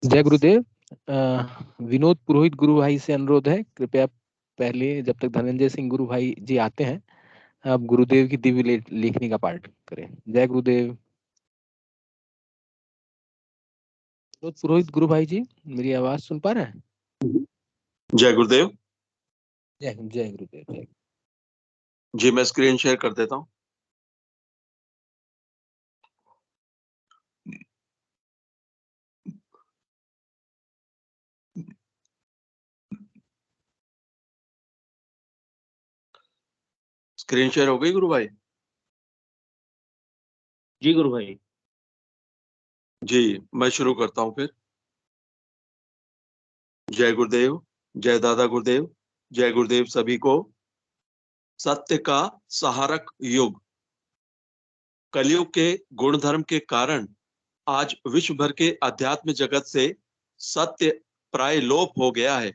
जय गुरुदेव। विनोद पुरोहित गुरु भाई से अनुरोध है, कृपया पहले जब तक धनंजय सिंह गुरु भाई जी आते हैं, आप गुरुदेव की दिव्य लेखनी का पाठ करें। जय गुरुदेव। विनोद पुरोहित गुरु भाई जी, मेरी आवाज सुन पा रहे हैं? जय गुरुदेव। जय जय गुरुदेव। जय। जी मैं स्क्रीन शेयर कर देता हूँ। स्क्रीन शेयर हो गई गुरु भाई? जी गुरु भाई। जी मैं शुरू करता हूँ फिर। जय गुरुदेव, जय दादा गुरुदेव, जय गुरुदेव सभी को। सत्य का सहारक युग। कलयुग के गुण धर्म के कारण आज विश्व भर के अध्यात्म जगत से सत्य प्राय लोप हो गया है।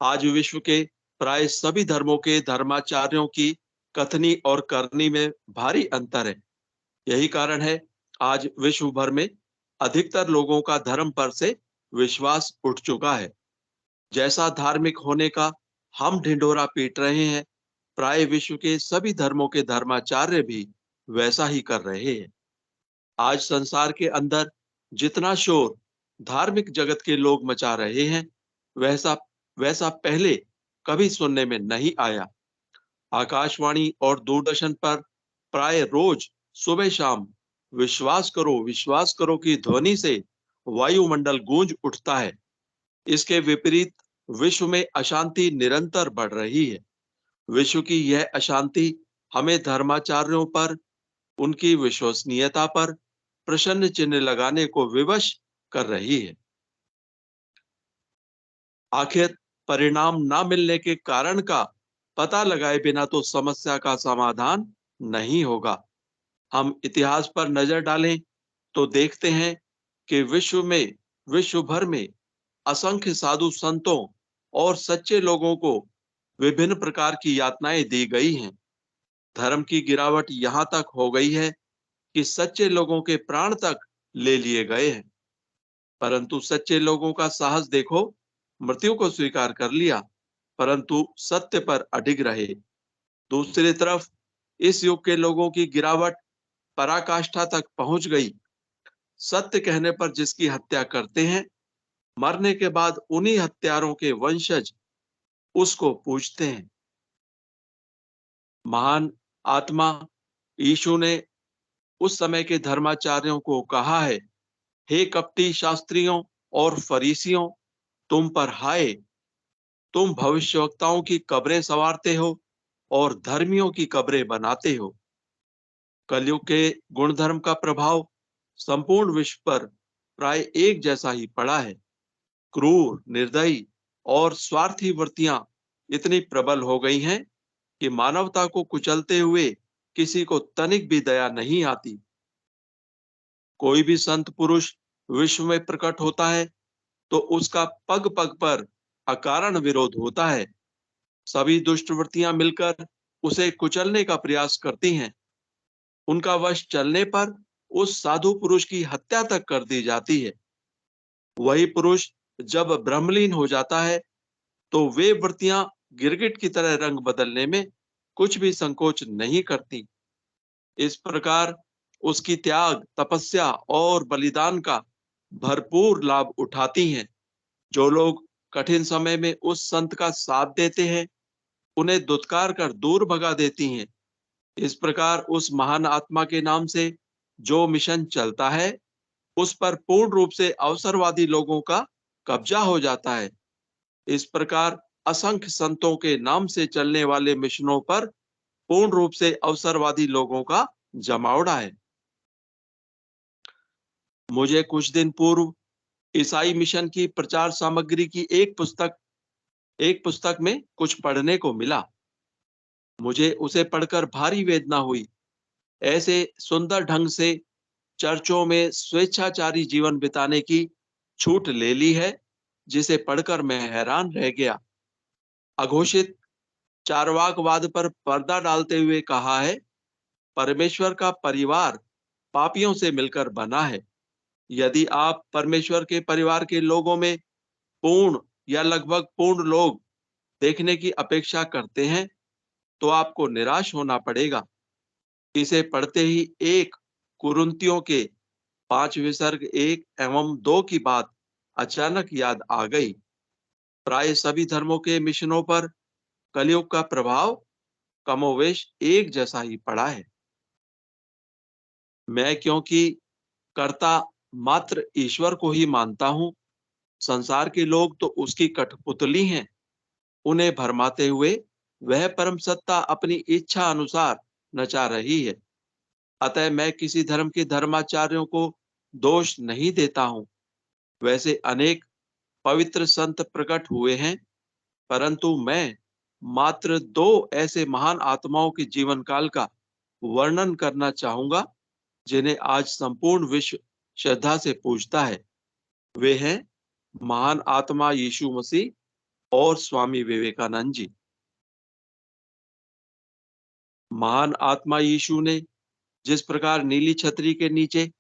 आज विश्व के प्राय सभी धर्मों के धर्माचार्यों की कथनी और करनी में भारी अंतर है। यही कारण है आज विश्व भर में अधिकतर लोगों का धर्म पर से विश्वास उठ चुका है। जैसा धार्मिक होने का हम ढिंढोरा पीट रहे हैं, प्राय विश्व के सभी धर्मों के धर्माचार्य भी वैसा ही कर रहे हैं। आज संसार के अंदर जितना शोर धार्मिक जगत के लोग मचा रहे हैं, वैसा वैसा पहले कभी सुनने में नहीं आया। आकाशवाणी और दूरदर्शन पर प्राय रोज सुबह शाम विश्वास करो की ध्वनि से वायुमंडल गूंज उठता है। इसके विपरीत विश्व में अशांति निरंतर बढ़ रही है। विश्व की यह अशांति हमें धर्माचार्यों पर, उनकी विश्वसनीयता पर प्रश्न चिन्ह लगाने को विवश कर रही है। आखिर परिणाम ना मिलने के कारण का पता लगाए बिना तो समस्या का समाधान नहीं होगा। हम इतिहास पर नजर डालें तो देखते हैं कि विश्व भर में असंख्य साधु संतों और सच्चे लोगों को विभिन्न प्रकार की यातनाएं दी गई हैं। धर्म की गिरावट यहाँ तक हो गई है कि सच्चे लोगों के प्राण तक ले लिए गए हैं। परंतु सच्चे लोगों का साहस देखो, मृत्यु को स्वीकार कर लिया परंतु सत्य पर अडिग रहे। दूसरी तरफ इस युग के लोगों की गिरावट पराकाष्ठा तक पहुंच गई। सत्य कहने पर जिसकी हत्या करते हैं, मरने के बाद उन्हीं हत्यारों के वंशज उसको पूछते हैं। महान आत्मा यीशु ने उस समय के धर्माचार्यों को कहा है, हे कपटी शास्त्रियों और फरीसियों, तुम पर हाय, तुम भविष्यवक्ताओं की कब्रें संवारते हो और धर्मियों की कब्रें बनाते हो। कलयुग के गुणधर्म का प्रभाव संपूर्ण विश्व पर प्राय एक जैसा ही पड़ा है। क्रूर, निर्दयी और स्वार्थी वृत्तियां इतनी प्रबल हो गई हैं कि मानवता को कुचलते हुए किसी को तनिक भी दया नहीं आती। कोई भी संत पुरुष विश्व में प्रकट होता है तो उसका पग पग पर अकारण विरोध होता है। सभी दुष्ट वृत्तियां मिलकर उसे कुचलने का प्रयास करती हैं। उनका वश चलने पर उस साधु पुरुष की हत्या तक कर दी जाती है। वही पुरुष जब ब्रह्मलीन हो जाता है तो वे वृत्तियां गिरगिट की तरह रंग बदलने में कुछ भी संकोच नहीं करती। इस प्रकार उसकी त्याग, तपस्या और बलिदान का भरपूर लाभ उठाती हैं। जो लोग कठिन समय में उस संत का साथ देते हैं, उन्हें दुत्कार कर दूर भगा देती हैं। इस प्रकार उस महान आत्मा के नाम से जो मिशन चलता है, उस पर पूर्ण रूप से अवसरवादी लोगों का कब्जा हो जाता है। इस प्रकार असंख्य संतों के नाम से चलने वाले मिशनों पर पूर्ण रूप से अवसरवादी लोगों का जमावड़ा है। मुझे कुछ दिन पूर्व ईसाई मिशन की प्रचार सामग्री की एक पुस्तक में कुछ पढ़ने को मिला। मुझे उसे पढ़कर भारी वेदना हुई। ऐसे सुंदर ढंग से चर्चों में स्वेच्छाचारी जीवन बिताने की छूट ले ली है, जिसे पढ़कर मैं हैरान रह गया। अघोषित चार्वाकवाद पर पर्दा डालते हुए कहा है, परमेश्वर का परिवार पापियों से मिलकर बना है। यदि आप परमेश्वर के परिवार के लोगों में पूर्ण या लगभग पूर्ण लोग देखने की अपेक्षा करते हैं, तो आपको निराश होना पड़ेगा। इसे पढ़ते ही एक कुरिन्थियों के 5 विसर्ग 1 एवं 2 की बात अचानक याद आ गई। प्राय सभी धर्मों के मिशनों पर कलयुग का प्रभाव कमोवेश एक जैसा ही पड़ा है। मैं क्योंकि कर्ता मात्र ईश्वर को ही मानता हूँ, संसार के लोग तो उसकी कठपुतली हैं। उन्हें भरमाते हुए वह परम सत्ता अपनी इच्छा अनुसार नचा रही है। अतः मैं किसी धर्म के धर्माचार्यों को दोष नहीं देता हूँ। वैसे अनेक पवित्र संत प्रकट हुए हैं, परंतु मैं मात्र 2 ऐसे महान आत्माओं के जीवन काल का वर्णन करना चाहूंगा, जिन्हें आज संपूर्ण विश्व श्रद्धा से पूजता है। वे हैं महान आत्मा यीशु मसीह और स्वामी विवेकानंद जी। महान आत्मा यीशु ने जिस प्रकार नीली छतरी के नीचे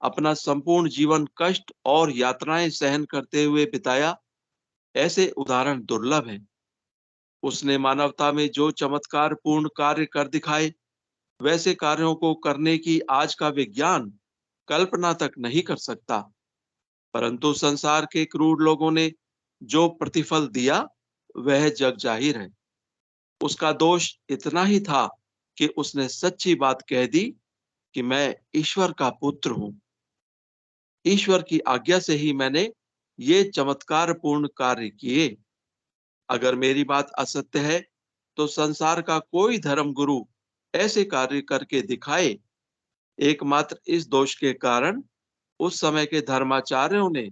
अपना संपूर्ण जीवन कष्ट और यातनाएं सहन करते हुए बिताया, ऐसे उदाहरण दुर्लभ हैं। उसने मानवता में जो चमत्कार पूर्ण कार्य कर दिखाए, वैसे कार्यों को करने की आज का विज्ञान कल्पना तक नहीं कर सकता। परंतु संसार के क्रूर लोगों ने जो प्रतिफल दिया, वह जग जाहिर है। उसका दोष इतना ही था कि उसने सच्ची बात कह दी कि मैं ईश्वर का पुत्र हूं। ईश्वर की आज्ञा से ही मैंने ये चमत्कार पूर्ण कार्य किए। अगर मेरी बात असत्य है, तो संसार का कोई धर्म गुरु ऐसे कार्य करके दिखाए। एकमात्र इस दोष के कारण उस समय के धर्माचार्यों ने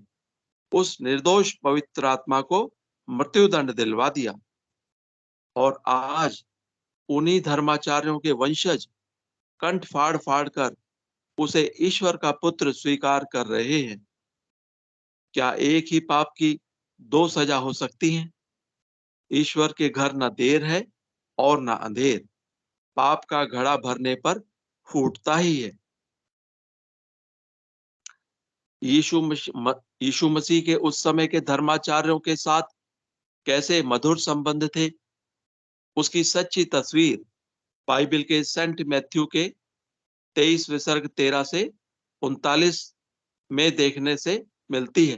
उस निर्दोष पवित्र आत्मा को मृत्युदंड दिलवा दिया, और आज उन्हीं धर्माचार्यों के वंशज कंठ फाड़ फाड़ कर उसे ईश्वर का पुत्र स्वीकार कर रहे हैं। क्या एक ही पाप की 2 सजा हो सकती हैं? ईश्वर के घर न देर है और न अंधेर। पाप का घड़ा भरने पर फूटता ही है। यीशु मसीह के उस समय के धर्माचार्यों के साथ कैसे मधुर संबंध थे, उसकी सच्ची तस्वीर बाइबल के सेंट मैथ्यू के 23 विसर्ग 13 से 39 में देखने से मिलती है।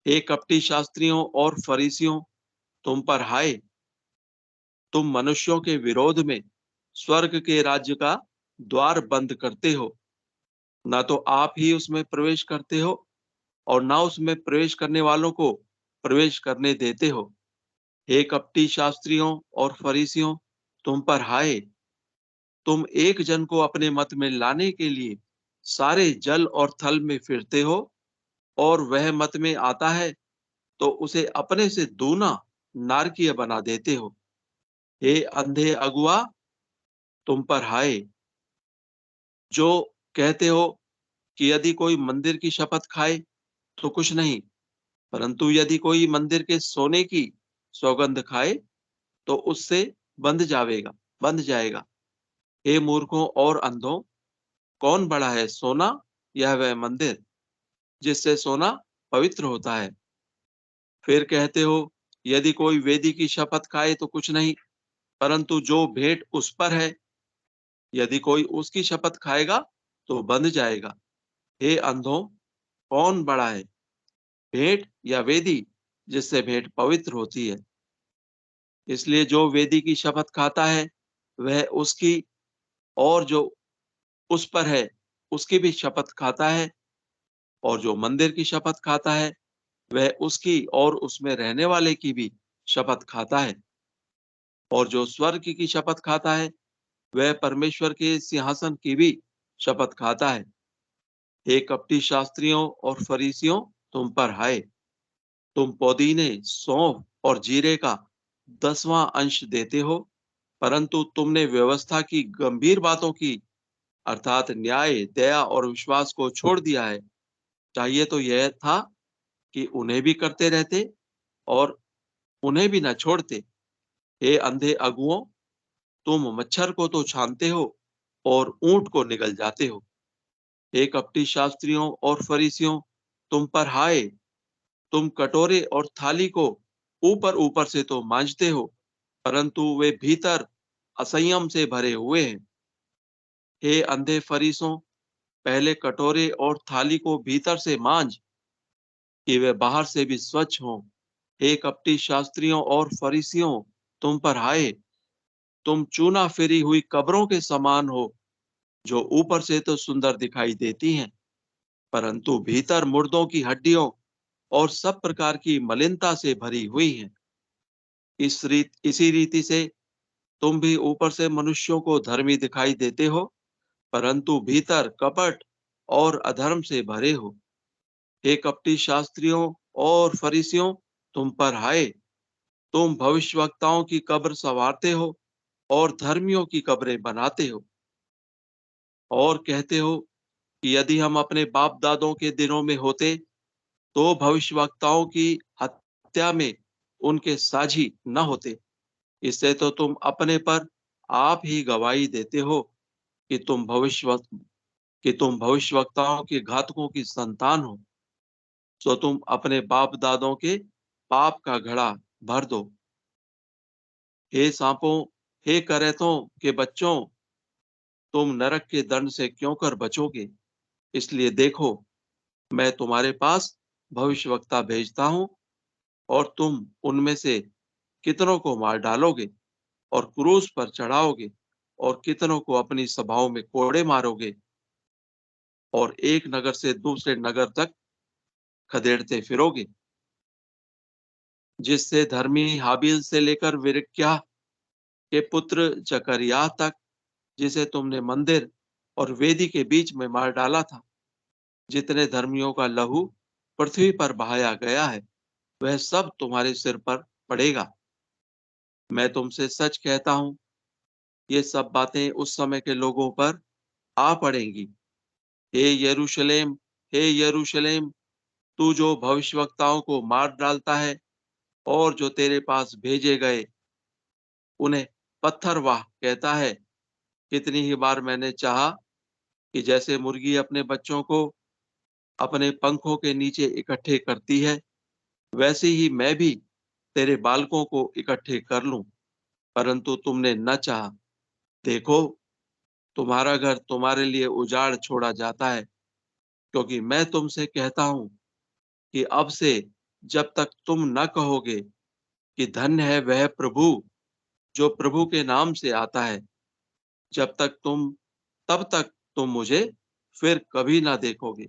हे कपटी शास्त्रियों और फरीसियों, तुम पर हाय! तुम मनुष्यों के विरोध में स्वर्ग के राज्य का द्वार बंद करते हो। ना तो आप ही उसमें प्रवेश करते हो, और ना उसमें प्रवेश करने वालों को प्रवेश करने देते हो। हे कपटी शास्त्रियों और फरीसियों, तुम पर हाय! तुम एक जन को अपने मत में लाने के लिए सारे जल और थल में फिरते हो, और वह मत में आता है तो उसे अपने से दूना नारकीय बना देते हो। हे अंधे अगुआ, तुम पर हाय! जो कहते हो कि यदि कोई मंदिर की शपथ खाए तो कुछ नहीं, परंतु यदि कोई मंदिर के सोने की सौगंध खाए तो उससे बंध जाएगा। हे मूर्खों और अंधों, कौन बड़ा है, सोना या वह मंदिर जिससे सोना पवित्र होता है? फिर कहते हो, यदि कोई वेदी की शपथ खाए तो कुछ नहीं, परंतु जो भेंट उस पर है, यदि कोई उसकी शपथ खाएगा तो बंध जाएगा। हे अंधों, कौन बड़ा है, भेंट या वेदी जिससे भेंट पवित्र होती है? इसलिए जो वेदी की शपथ खाता है, वह उसकी, और जो उस पर है उसकी भी शपथ खाता है। और जो मंदिर की शपथ खाता है, वह उसकी और उसमें रहने वाले की भी शपथ खाता है। और जो स्वर्ग की शपथ खाता है, वह परमेश्वर के सिंहासन की भी शपथ खाता है। हे कपटी शास्त्रियों और फरीसियों, तुम पर हाय! तुम पुदीने, सौंफ और जीरे का 10वां अंश देते हो, परंतु तुमने व्यवस्था की गंभीर बातों की, अर्थात न्याय, दया और विश्वास को छोड़ दिया है। चाहिए तो यह था कि उन्हें भी करते रहते और उन्हें भी न छोड़ते। हे अंधे अगुओं, तुम मच्छर को तो छानते हो और ऊंट को निगल जाते हो। हे कपटी शास्त्रियों और फरीसियों, तुम पर हाय, तुम कटोरे और थाली को ऊपर ऊपर से तो मांजते हो, परंतु वे भीतर असंयम से भरे हुए हैं। हे अंधे फरीसों, पहले कटोरे और थाली को भीतर से मांज, कि वे बाहर से भी स्वच्छ हों। हे कपटी शास्त्रियों और फरीसियों, तुम पर हाय, तुम चूना फिरी हुई कब्रों के समान हो, जो ऊपर से तो सुंदर दिखाई देती हैं, परंतु भीतर मुर्दों की हड्डियों और सब प्रकार की मलिनता से भरी हुई हैं। इसी रीति से तुम भी ऊपर से मनुष्यों को धर्मी दिखाई देते हो, परंतु भीतर कपट और अधर्म से भरे हो। हे कपटी शास्त्रियों और फरीसियों, तुम पर हाय, तुम भविष्यवक्ताओं की कब्र संवारते हो और धर्मियों की कब्रें बनाते हो, और कहते हो कि यदि हम अपने बाप दादों के दिनों में होते, तो भविष्यवक्ताओं की हत्या में उनके साझी न होते। इससे तो तुम अपने पर आप ही गवाही देते हो कि तुम भविष्यवक्ताओं के घातकों की संतान हो। सो तुम अपने बाप दादों के पाप का घड़ा भर दो। हे सांपों, हे करेतों के बच्चों, तुम नरक के दंड से क्यों कर बचोगे? इसलिए देखो, मैं तुम्हारे पास भविष्यवक्ता भेजता हूँ, और तुम उनमें से कितनों को मार डालोगे और क्रूस पर चढ़ाओगे, और कितनों को अपनी सभाओं में कोड़े मारोगे, और एक नगर से दूसरे नगर तक खदेड़ते फिरोगे। जिससे धर्मी हाबिल से लेकर विरक्याह के पुत्र जकरिया तक, जिसे तुमने मंदिर और वेदी के बीच में मार डाला था, जितने धर्मियों का लहू पृथ्वी पर बहाया गया है, वह सब तुम्हारे सिर पर पड़ेगा। मैं तुमसे सच कहता हूँ, ये सब बातें उस समय के लोगों पर आ पड़ेंगी। हे यरूशलेम, हे यरूशलेम, तू जो भविष्यवक्ताओं को मार डालता है और जो तेरे पास भेजे गए उन्हें पत्थर वाह कहता है, कितनी ही बार मैंने चाहा कि जैसे मुर्गी अपने बच्चों को अपने पंखों के नीचे इकट्ठे करती है, वैसे ही मैं भी तेरे बालकों को इकट्ठे कर लूं, परंतु तुमने न चाहा। देखो, तुम्हारा घर तुम्हारे लिए उजाड़ छोड़ा जाता है, क्योंकि मैं तुमसे कहता हूँ कि अब से जब तक तुम न कहोगे कि धन्य है वह प्रभु जो प्रभु के नाम से आता है, जब तक तब तक तुम मुझे फिर कभी ना देखोगे।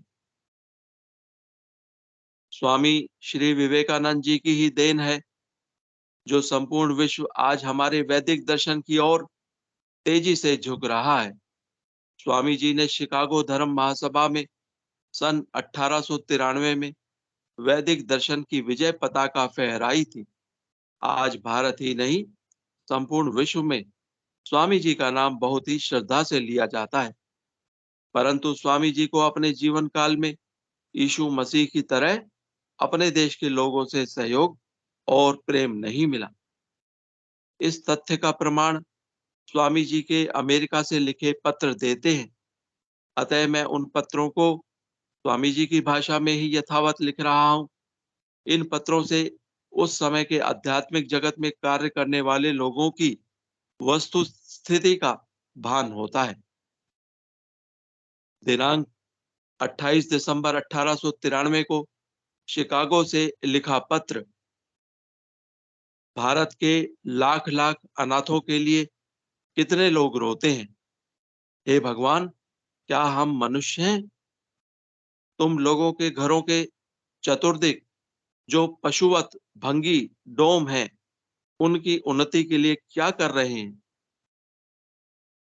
स्वामी श्री विवेकानंद जी की ही देन है, जो संपूर्ण विश्व आज हमारे वैदिक दर्शन की ओर तेजी से झुक रहा है। स्वामी जी ने शिकागो धर्म महासभा में सन 1893 में वैदिक दर्शन की विजय पताका फहराई थी। आज भारत ही नहीं, संपूर्ण विश्व में स्वामी जी का नाम बहुत ही श्रद्धा से लिया जाता है, परंतु स्वामी जी को अपने जीवन काल में यीशु मसीह की तरह अपने देश के लोगों से सहयोग और प्रेम नहीं मिला। इस तथ्य का प्रमाण स्वामी जी के अमेरिका से लिखे पत्र देते हैं। अतः मैं उन पत्रों को स्वामी जी की भाषा में ही यथावत लिख रहा हूँ। इन पत्रों से उस समय के आध्यात्मिक जगत में कार्य करने वाले लोगों की वस्तु स्थिति का भान होता है। दिनांक 28 दिसंबर 1893 को शिकागो से लिखा पत्र भारत के लाख लाख अनाथों के लिए कितने लोग रोते हैं। हे भगवान, क्या हम मनुष्य हैं? तुम लोगों के घरों के चतुर्दिक जो पशुवत भंगी डोम हैं, उनकी उन्नति के लिए क्या कर रहे हैं?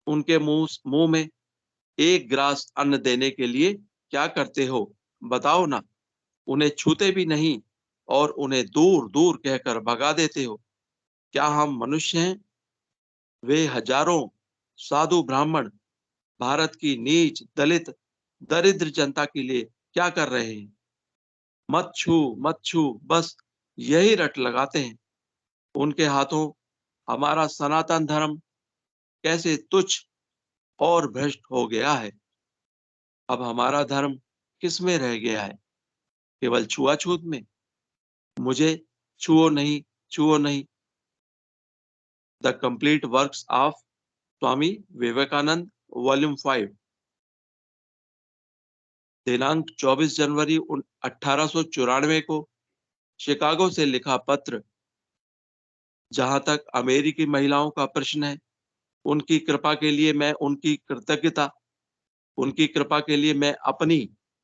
उनके मुंह में एक ग्रास अन्न देने के लिए क्या करते हो? बताओ ना। उन्हें छूते भी नहीं और उन्हें दूर दूर कहकर भगा देते हो। क्या हम मनुष्य हैं? वे हजारों साधु ब्राह्मण भारत की नीच दलित दरिद्र जनता के लिए क्या कर रहे हैं? मत छू, मत छू, बस यही रट लगाते हैं। उनके हाथों हमारा सनातन धर्म कैसे तुच्छ और भ्रष्ट हो गया है। अब हमारा धर्म किस में रह गया है? केवल छुआछूत में? मुझे छुओ नहीं, छुओ नहीं। The complete works of Swami Vivekananda, volume 5, दिनांक 24 जनवरी 1894 को शिकागो से लिखा पत्र। जहां तक अमेरिकी महिलाओं का प्रश्न है, उनकी कृपा के लिए मैं उनकी कृपा के लिए मैं अपनी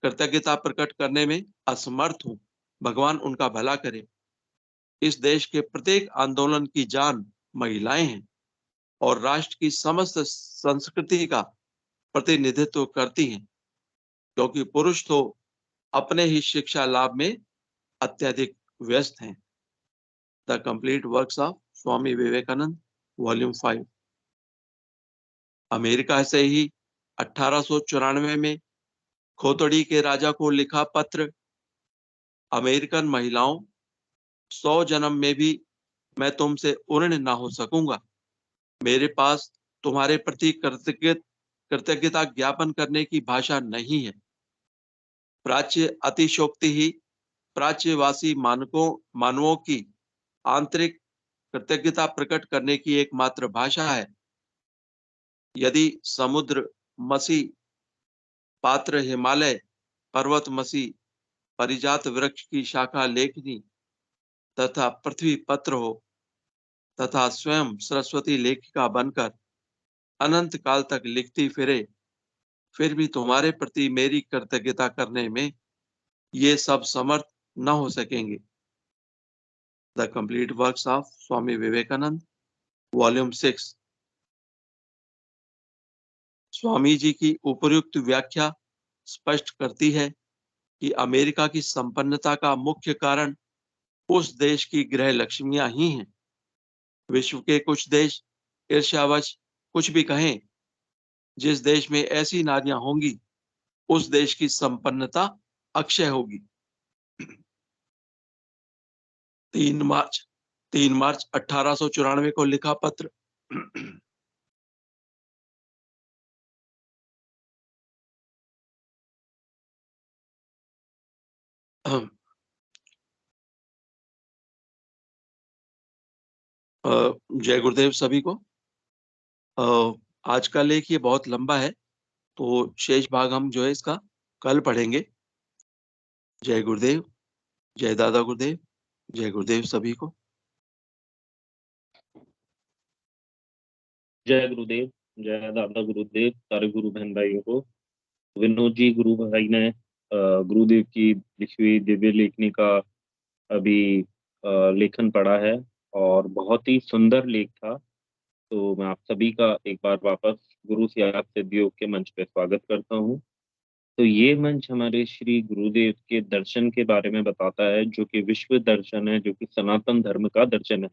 कृतज्ञता प्रकट करने में असमर्थ हूँ। भगवान उनका भला करे। इस देश के प्रत्येक आंदोलन की जान महिलाएं हैं और राष्ट्र की समस्त संस्कृति का प्रतिनिधित्व करती हैं, क्योंकि पुरुष तो अपने ही शिक्षा लाभ में अत्यधिक व्यस्त हैं। The complete works of Swami Vivekananda, volume 5। America से ही 1894 में खोतड़ी के राजा को लिखा पत्र। अमेरिकन महिलाओं, 100 जन्म में भी मैं तुमसे उऋण ना हो सकूंगा। मेरे पास तुम्हारे प्रति कृतज्ञता ज्ञापन करने की भाषा नहीं है। प्राच्य अतिशोक्ति ही प्राच्यवासी मानवों की आंतरिक कृतज्ञता प्रकट करने की एकमात्र भाषा है। यदि समुद्र मसी, पात्र हिमालय, पर्वत मसी, परिजात वृक्ष की शाखा लेखनी तथा पृथ्वी पत्र हो, तथा स्वयं सरस्वती लेखिका बनकर अनंत काल तक लिखती फिरे, फिर भी तुम्हारे प्रति मेरी कृतज्ञता करने में ये सब समर्थ न हो सकेंगे। The complete works of Swami Vivekananda, volume 6। Swami ji की उपर्युक्त व्याख्या स्पष्ट करती है कि अमेरिका की संपन्नता का मुख्य कारण उस देश की गृह लक्ष्मियां ही हैं। विश्व के कुछ देश ईर्ष्यावश कुछ भी कहें, जिस देश में ऐसी नारियां होंगी, उस देश की संपन्नता अक्षय होगी। 3 मार्च 1894 को लिखा पत्र। जय गुरुदेव सभी को। आज का लेख ये बहुत लंबा है, तो शेष भाग हम जो है इसका कल पढ़ेंगे। जय गुरुदेव, जय दादा गुरुदेव, जय गुरुदेव सभी को। जय गुरुदेव, जय दादा गुरुदेव, सारे गुरु बहन भाइयों को। विनोद जी गुरु भाई ने गुरुदेव की लिखी हुई दिव्य लेखनी का अभी लेखन पढ़ा है और बहुत ही सुंदर लेख था। तो मैं आप सभी का एक बार वापस गुरु त्याग सिद्धियोग के मंच पे स्वागत करता हूँ। तो ये मंच हमारे श्री गुरुदेव के दर्शन के बारे में बताता है, जो कि विश्व दर्शन है, जो कि सनातन धर्म का दर्शन है।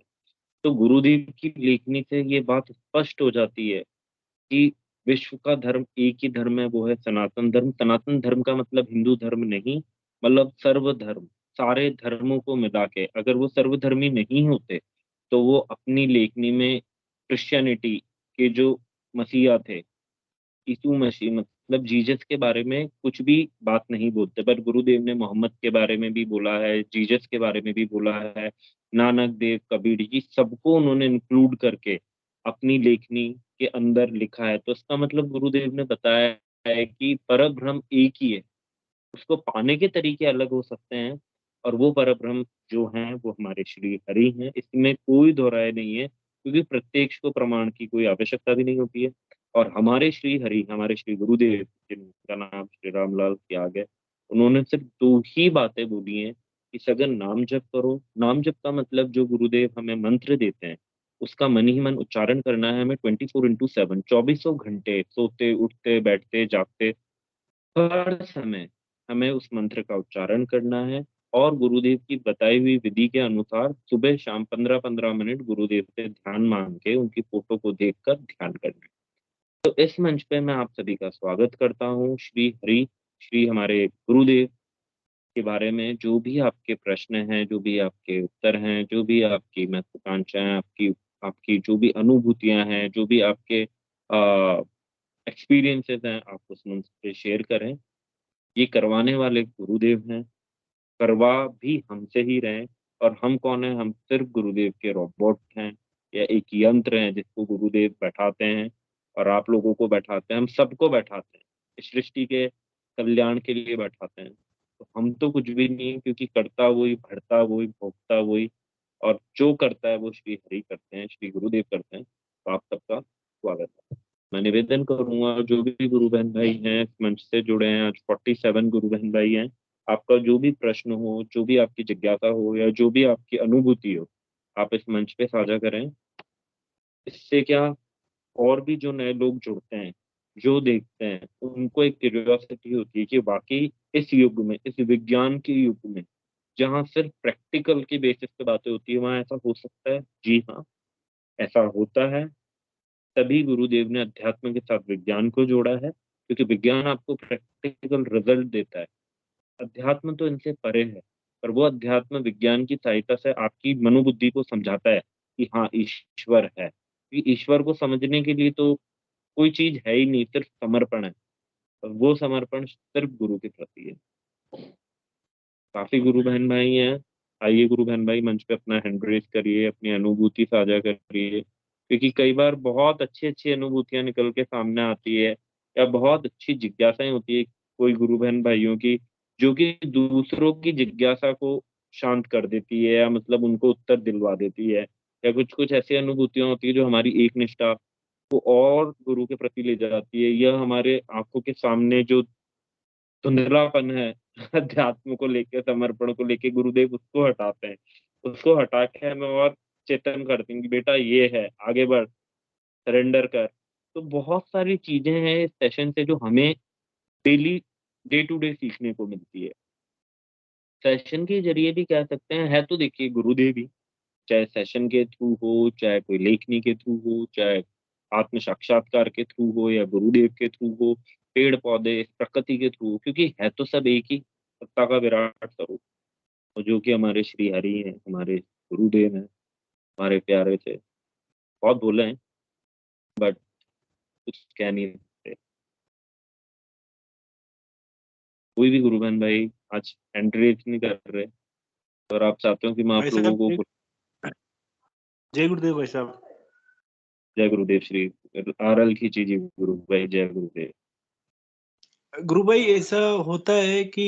तो गुरुदेव की लेखनी से ये बात स्पष्ट हो जाती है कि विश्व का धर्म एक ही धर्म है, वो है सनातन धर्म। सनातन धर्म का मतलब हिंदू धर्म नहीं, मतलब सर्वधर्म, सारे धर्मों को मिला के। अगर वो सर्वधर्मी नहीं होते तो वो अपनी लेखनी में क्रिश्चियनिटी के जो मसीहा थे, यीशु मसीह मतलब जीसस के बारे में कुछ भी बात नहीं बोलते, पर गुरुदेव ने मोहम्मद के बारे में भी बोला है, जीसस के बारे में भी बोला है, नानक देव, कबीर जी, सबको उन्होंने इंक्लूड करके अपनी लेखनी के अंदर लिखा है। तो इसका मतलब गुरुदेव ने बताया है कि परब्रह्म एक ही है। उसको पाने के तरीके अलग हो सकते हैं, और वो परब्रह्म जो हैं वो हमारे श्री हरि हैं। इसमें कोई दो राय नहीं है, क्योंकि प्रत्यक्ष को प्रमाण की कोई आवश्यकता भी नहीं होती है। और हमारे श्री हरि, हमारे श्री गुरुदेव, जिनका नाम श्री रामलाल त्याग है, उन्होंने सिर्फ दो ही बातें बोली हैं कि सघन नाम जप करो। नाम जप का मतलब जो गुरुदेव हमें मंत्र देते हैं, उसका मन ही मन उच्चारण करना है हमें 24/7, चौबीसों घंटे, सोते उठते बैठते जागते हर समय हमें उस मंत्र का उच्चारण करना है। और गुरुदेव की बताई हुई विधि के अनुसार सुबह शाम 15-15 मिनट गुरुदेव से ध्यान मांग के उनकी फोटो को देखकर ध्यान करना है। तो इस मंच पे मैं आप सभी का स्वागत करता हूँ। श्री हरि, श्री हमारे गुरुदेव के बारे में जो भी आपके प्रश्न हैं, जो भी आपके उत्तर हैं, जो भी आपकी महत्वाकांक्षाएं, आपकी आपकी जो भी अनुभूतियां हैं, जो भी आपके एक्सपीरियंसेस हैं आप उस मंच पे शेयर करें। ये करवाने वाले गुरुदेव हैं, करवा भी हमसे ही रहे हैं। और हम कौन है? हम सिर्फ गुरुदेव के रोबोट हैं, या एक यंत्र है जिसको गुरुदेव बैठाते हैं और आप लोगों को बैठाते हैं, हम सबको बैठाते हैं, इस सृष्टि के कल्याण के लिए बैठाते हैं। तो हम तो कुछ भी नहीं है, क्योंकि करता वही, भरता वही, भोगता वही, और जो करता है वो श्री हरि करते हैं, श्री गुरुदेव करते हैं। तो आप सबका स्वागत है। मैं निवेदन करूंगा, जो भी गुरु बहन भाई हैं इस मंच से जुड़े हैं, आज 47 गुरु बहन भाई हैं, आपका जो भी प्रश्न हो, जो भी आपकी जिज्ञासा हो, या जो भी आपकी अनुभूति हो, आप इस मंच पे साझा करें। इससे क्या, और भी जो नए लोग जुड़ते हैं, जो देखते हैं, उनको एक क्यूरियोसिटी होती है कि वाकई इस युग में, इस विज्ञान के युग में, जहाँ सिर्फ प्रैक्टिकल की बेसिस पे बातें होती है, वहाँ ऐसा हो सकता है। जी हाँ, ऐसा होता है। तभी गुरुदेव ने अध्यात्म के साथ विज्ञान को जोड़ा है, क्योंकि विज्ञान आपको प्रैक्टिकल रिजल्ट देता है। अध्यात्म तो इनसे परे है, पर वो अध्यात्म विज्ञान की सहायता से आपकी मनोबुद्धि को समझाता है कि हाँ, ईश्वर है। कि ईश्वर को समझने के लिए तो कोई चीज है ही नहीं, सिर्फ समर्पण है। और वो समर्पण सिर्फ गुरु के प्रति है। काफी गुरु बहन भाई हैं, आइए गुरु बहन भाई मंच पे अपना हैंड रेज करिए, अपनी अनुभूति साझा करिए, क्योंकि कई बार बहुत अच्छी अच्छी अनुभूतियां निकल के सामने आती है, या बहुत अच्छी जिज्ञासाएं होती है कोई गुरु बहन भाइयों की, जो कि दूसरों की जिज्ञासा को शांत कर देती है, या मतलब उनको उत्तर दिलवा देती है। या कुछ कुछ ऐसी अनुभूतियां होती है जो हमारी एक निष्ठा को और गुरु के प्रति ले जाती है। यह हमारे आंखों के सामने जो धुंधलापन है अध्यात्म को लेके, समर्पण को लेके, गुरुदेव उसको हटाते हैं। उसको हटा के हमें और चेतन करते हैं कि बेटा ये है, आगे बढ़, सरेंडर कर। तो बहुत सारी चीजें हैं इस सेशन से जो हमें डेली, डे टू डे सीखने को मिलती है। सेशन के जरिए भी कह सकते हैं, है तो देखिए गुरुदेव ही, चाहे सेशन के थ्रू हो, चाहे कोई लेखनी के थ्रू हो, चाहे आत्म साक्षात्कार के थ्रू हो, या गुरुदेव के थ्रू हो, पेड़ पौधे, इस प्रकृति के थ्रू हो, क्योंकि है तो सब एक ही सत्ता का विराट स्वरूप। और जो कि हमारे श्री हरि हैं, हमारे गुरुदेव हैं, हमारे प्यारे थे। बहुत बोले हैं, बट कुछ कह नहीं सकते। कोई भी गुरु बहन भाई आज एंकरेज नहीं कर रहे, और आप चाहते हो कि मैं भाई आप लोगों साहब को जय गुरुदेव भाई साहब। जय गुरुदेव श्री आरएल खींची जी गुरु भाई, जय गुरुदेव। गुरु भाई ऐसा होता है कि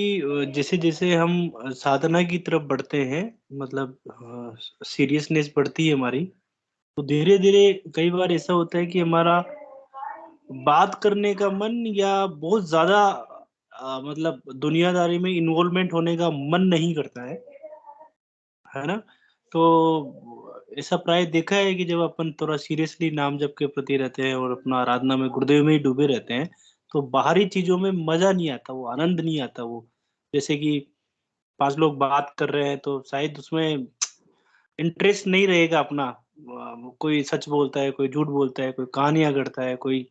जैसे जैसे हम साधना की तरफ बढ़ते हैं, मतलब सीरियसनेस बढ़ती है हमारी, तो धीरे धीरे कई बार ऐसा होता है कि हमारा बात करने का मन, या बहुत ज्यादा मतलब दुनियादारी में इन्वॉल्वमेंट होने का मन नहीं करता है ना। तो ऐसा प्राय देखा है कि जब अपन थोड़ा सीरियसली नाम जप के प्रति रहते हैं और अपना आराधना में, गुरुदेव में ही डूबे रहते हैं, तो बाहरी चीजों में मजा नहीं आता, वो आनंद नहीं आता। वो जैसे कि 5 लोग बात कर रहे हैं तो शायद उसमें इंटरेस्ट नहीं रहेगा अपना। कोई सच बोलता है, कोई झूठ बोलता है, कोई कहानियां करता है, कोई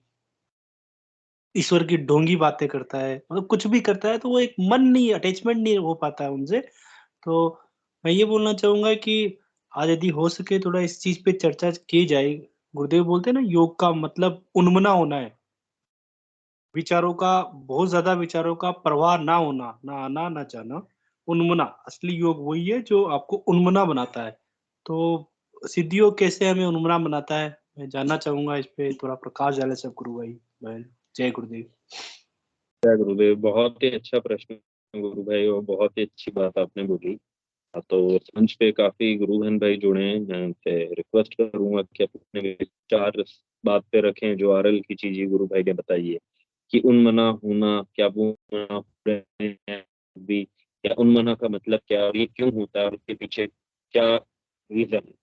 ईश्वर की ढोंगी बातें करता है, मतलब कुछ भी करता है, तो वो एक मन नहीं, अटैचमेंट नहीं हो पाता है उनसे। तो मैं ये बोलना चाहूंगा कि आज यदि हो सके थोड़ा इस चीज पे चर्चा की जाए। गुरुदेव बोलते हैं ना, योग का मतलब उन्मना होना है, विचारों का, बहुत ज्यादा विचारों का प्रवाह ना होना, ना आना ना जाना। उन्मना, असली योग वही है जो आपको उन्मना बनाता है। तो सिद्ध योग कैसे हमें उन्मना बनाता है, मैं जानना चाहूंगा। इस पे थोड़ा प्रकाश डाले सब गुरु भाई बहन। जय गुरुदेव। जय गुरुदेव, बहुत ही अच्छा प्रश्न है गुरु भाई, और बहुत ही अच्छी बात आपने बोली। तो मंच पे काफी गुरु बहन भाई जुड़े हैं, मैं उनसे रिक्वेस्ट करूंगा कि अपने विचार इस बात पे रखें जो आरएल की चीज गुरु भाई ने बताई है, कि उन्मना होना क्या, वो उन्मना हो रहे हैं भी, या उन्मना का मतलब क्या है, और ये क्यों होता है, और उसके पीछे क्या रीजन है।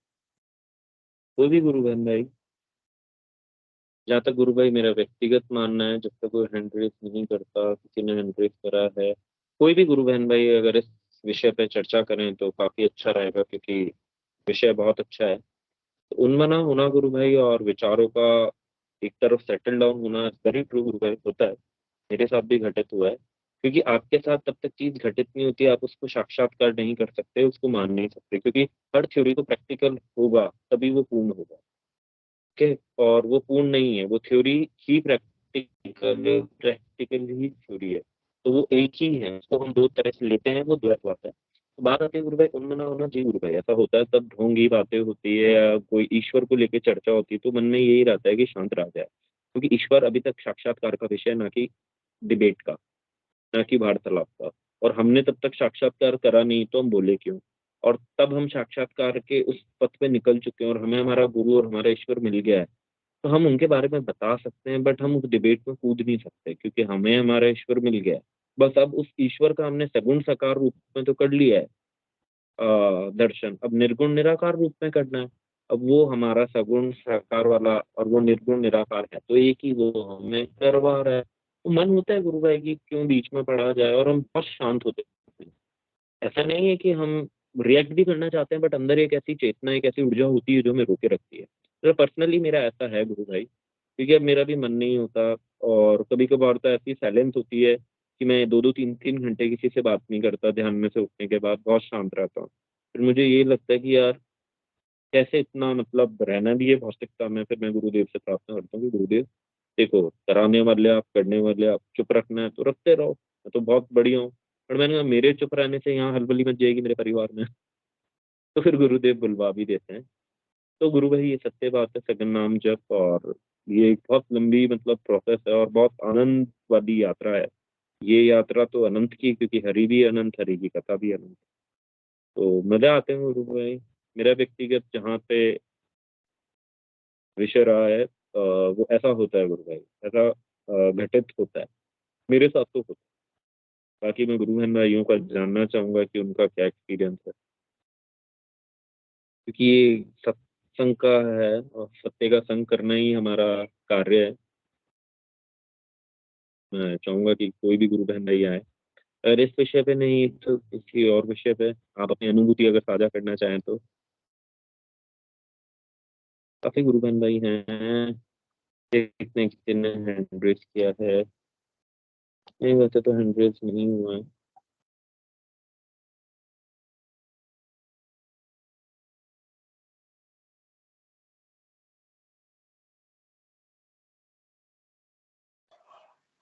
कोई भी गुरु बहन भाई, जहाँ तक गुरु भाई मेरा व्यक्तिगत मानना है, जब तक कोई हैंड रेस नहीं करता, किसी ने हैंड रेस करा है, कोई भी गुरु बहन भाई अगर इस विषय पे चर्चा करें तो काफी अच्छा रहेगा, क्योंकि विषय बहुत अच्छा है। तो उन्मना होना गुरु भाई, और विचारों का एक तरफ सेटल डाउन होना, वेरी ट्रू गुरु भाई, होता है। मेरे साथ भी घटित हुआ है, क्योंकि आपके साथ तब तक चीज घटित नहीं होती, आप उसको साक्षात्कार नहीं कर सकते, उसको मान नहीं सकते, क्योंकि हर थ्योरी को प्रैक्टिकल होगा तभी वो पूर्ण होगा। ओके, और वो पूर्ण नहीं है, वो थ्योरी ही प्रैक्टिकल ही थ्योरी है, तो वो एक ही है, उसको हम दो तरह से लेते हैं, वो द्वैतवाद है। तो बात आती है गुरु भाई उनमें ना होना जी गुरु भाई, ऐसा होता है तब ढोंगी बातें होती है या कोई ईश्वर को लेकर चर्चा होती है तो मन में यही रहता है कि शांत रहा जाए, क्योंकि ईश्वर अभी तक साक्षात्कार का विषय, ना कि डिबेट का, ना कि वार्तालाप का। और हमने तब तक साक्षात्कार करा नहीं तो हम बोले क्यों, और तब हम साक्षात्कार के उस पथ पे निकल चुके हैं और हमें हमारा गुरु और हमारा ईश्वर मिल गया है, तो हम उनके बारे में बता सकते हैं, बट हम उस डिबेट में कूद नहीं सकते क्योंकि हमें हमारा ईश्वर मिल गया है। बस अब उस ईश्वर का हमने सगुण साकार रूप में तो कर लिया है दर्शन, अब निर्गुण निराकार रूप में करना है। अब वो हमारा सगुण साकार वाला और वो निर्गुण निराकार है, तो एक ही वो हमें करवा रहा है। तो मन होता है गुरु भाई की क्यों बीच में पड़ा जाए, और हम बहुत शांत होते हैं। ऐसा नहीं है कि हम रिएक्ट भी करना चाहते हैं, बट अंदर एक ऐसी चेतना, एक ऐसी ऊर्जा होती है जो हमें रोके रखती है। तो पर्सनली मेरा ऐसा है गुरु भाई, क्योंकि अब मेरा भी मन नहीं होता, और कभी कभार तो ऐसी साइलेंस होती है कि मैं 2-2 3-3 घंटे किसी से बात नहीं करता, ध्यान में से उठने के बाद बहुत शांत रहता हूँ। फिर मुझे ये लगता है कि यार कैसे इतना मतलब रहना भी है भौतिकता में। फिर मैं गुरुदेव से प्रार्थना करता हूँ कि गुरुदेव देखो, कराने वाले आप, करने वाले आप, चुप रखना है तो रखते रहो, मैं तो बहुत बढ़िया हूँ। पर मैंने कहा मेरे चुप रहने से यहाँ हलबली मच जाएगी मेरे परिवार में। तो फिर गुरुदेव बुलवा भी देते हैं। तो गुरु भाई ये सत्य बात है, सगन नाम जप, और ये एक बहुत लंबी मतलब प्रोसेस है और बहुत आनंद वाली यात्रा है। ये यात्रा तो अनंत की, क्योंकि हरि भी अनंत, हरि की कथा भी अनंत। तो मजा आते हैं गुरु भाई। मेरा व्यक्तिगत जहाँ पे विषय रहा है वो ऐसा होता है गुरु भाई, ऐसा घटित होता है, मेरे साथ तो होता है। बाकी मैं गुरु बहन भाइयों का जानना चाहूंगा कि उनका क्या एक्सपीरियंस है, क्योंकि ये सत्संग का है और सत्य का संग करना ही हमारा कार्य है। मैं चाहूंगा कि कोई भी गुरु बहन भाई आए, अगर इस विषय पे नहीं तो किसी और विषय पे आप अपनी अनुभूति अगर साझा करना चाहें तो। काफी गुरु बहन भाई हैं, देखने किसी ने हैंड रेज किया है, नहीं वैसे तो हैंड रेज नहीं हुआ है।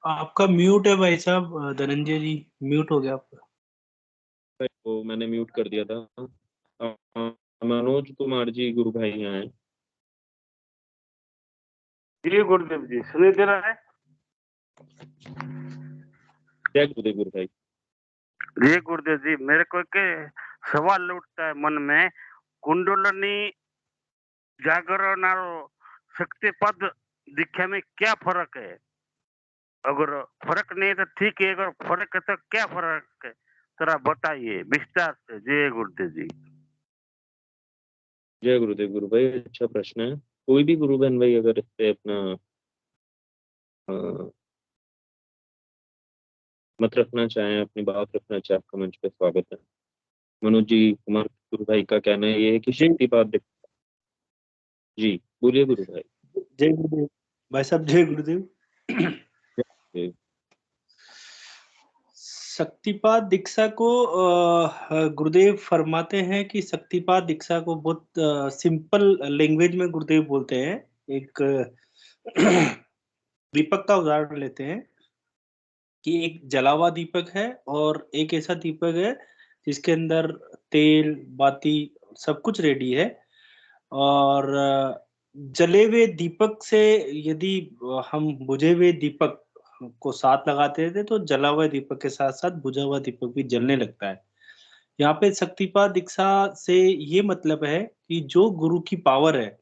आपका म्यूट है भाई साहब, धनंजय जी म्यूट हो गया आपका। तो मैंने म्यूट कर दिया था। मनोज कुमार जी गुरु भाई यहाँ हैं। जी गुरुदेव जी, सुनी दे रहा है? जय गुरुदेव गुरु भाई। जी गुरुदेव जी, मेरे को एक सवाल उठता है मन में, कुंडलनी जागरण और शक्तिपद दीक्षा में क्या फर्क है? अगर फर्क नहीं है तो ठीक है, अगर फर्क है तो क्या फर्क है, जरा बताइए विस्तार से। जय गुरुदेव जी। जय गुरुदेव गुरु भाई, अच्छा प्रश्न है। कोई भी गुरु बहन भाई अगर इस पे अपना अ, मत रखना चाहें, अपनी बात रखना चाहे, आपका मंच पे स्वागत है। मनोज जी कुमार गुरु भाई का कहना ये है कि जी शक्तिपात जी बोलिए गुरु भाई। जय गुरुदेव भाई साहब, जय गुरुदेव। जी शक्तिपात दीक्षा को गुरुदेव फरमाते हैं कि शक्तिपात दीक्षा को बहुत सिंपल लैंग्वेज में गुरुदेव बोलते हैं। एक दीपक का उदाहरण लेते हैं कि एक जला हुआ दीपक है और एक ऐसा दीपक है जिसके अंदर तेल बाती सब कुछ रेडी है। और जले हुए दीपक से यदि हम बुझे हुए दीपक को साथ लगाते थे तो जला हुआ दीपक के साथ साथ बुझा हुआ दीपक भी जलने लगता है। यहाँ पे शक्तिपात दीक्षा से ये मतलब है कि जो गुरु की पावर है,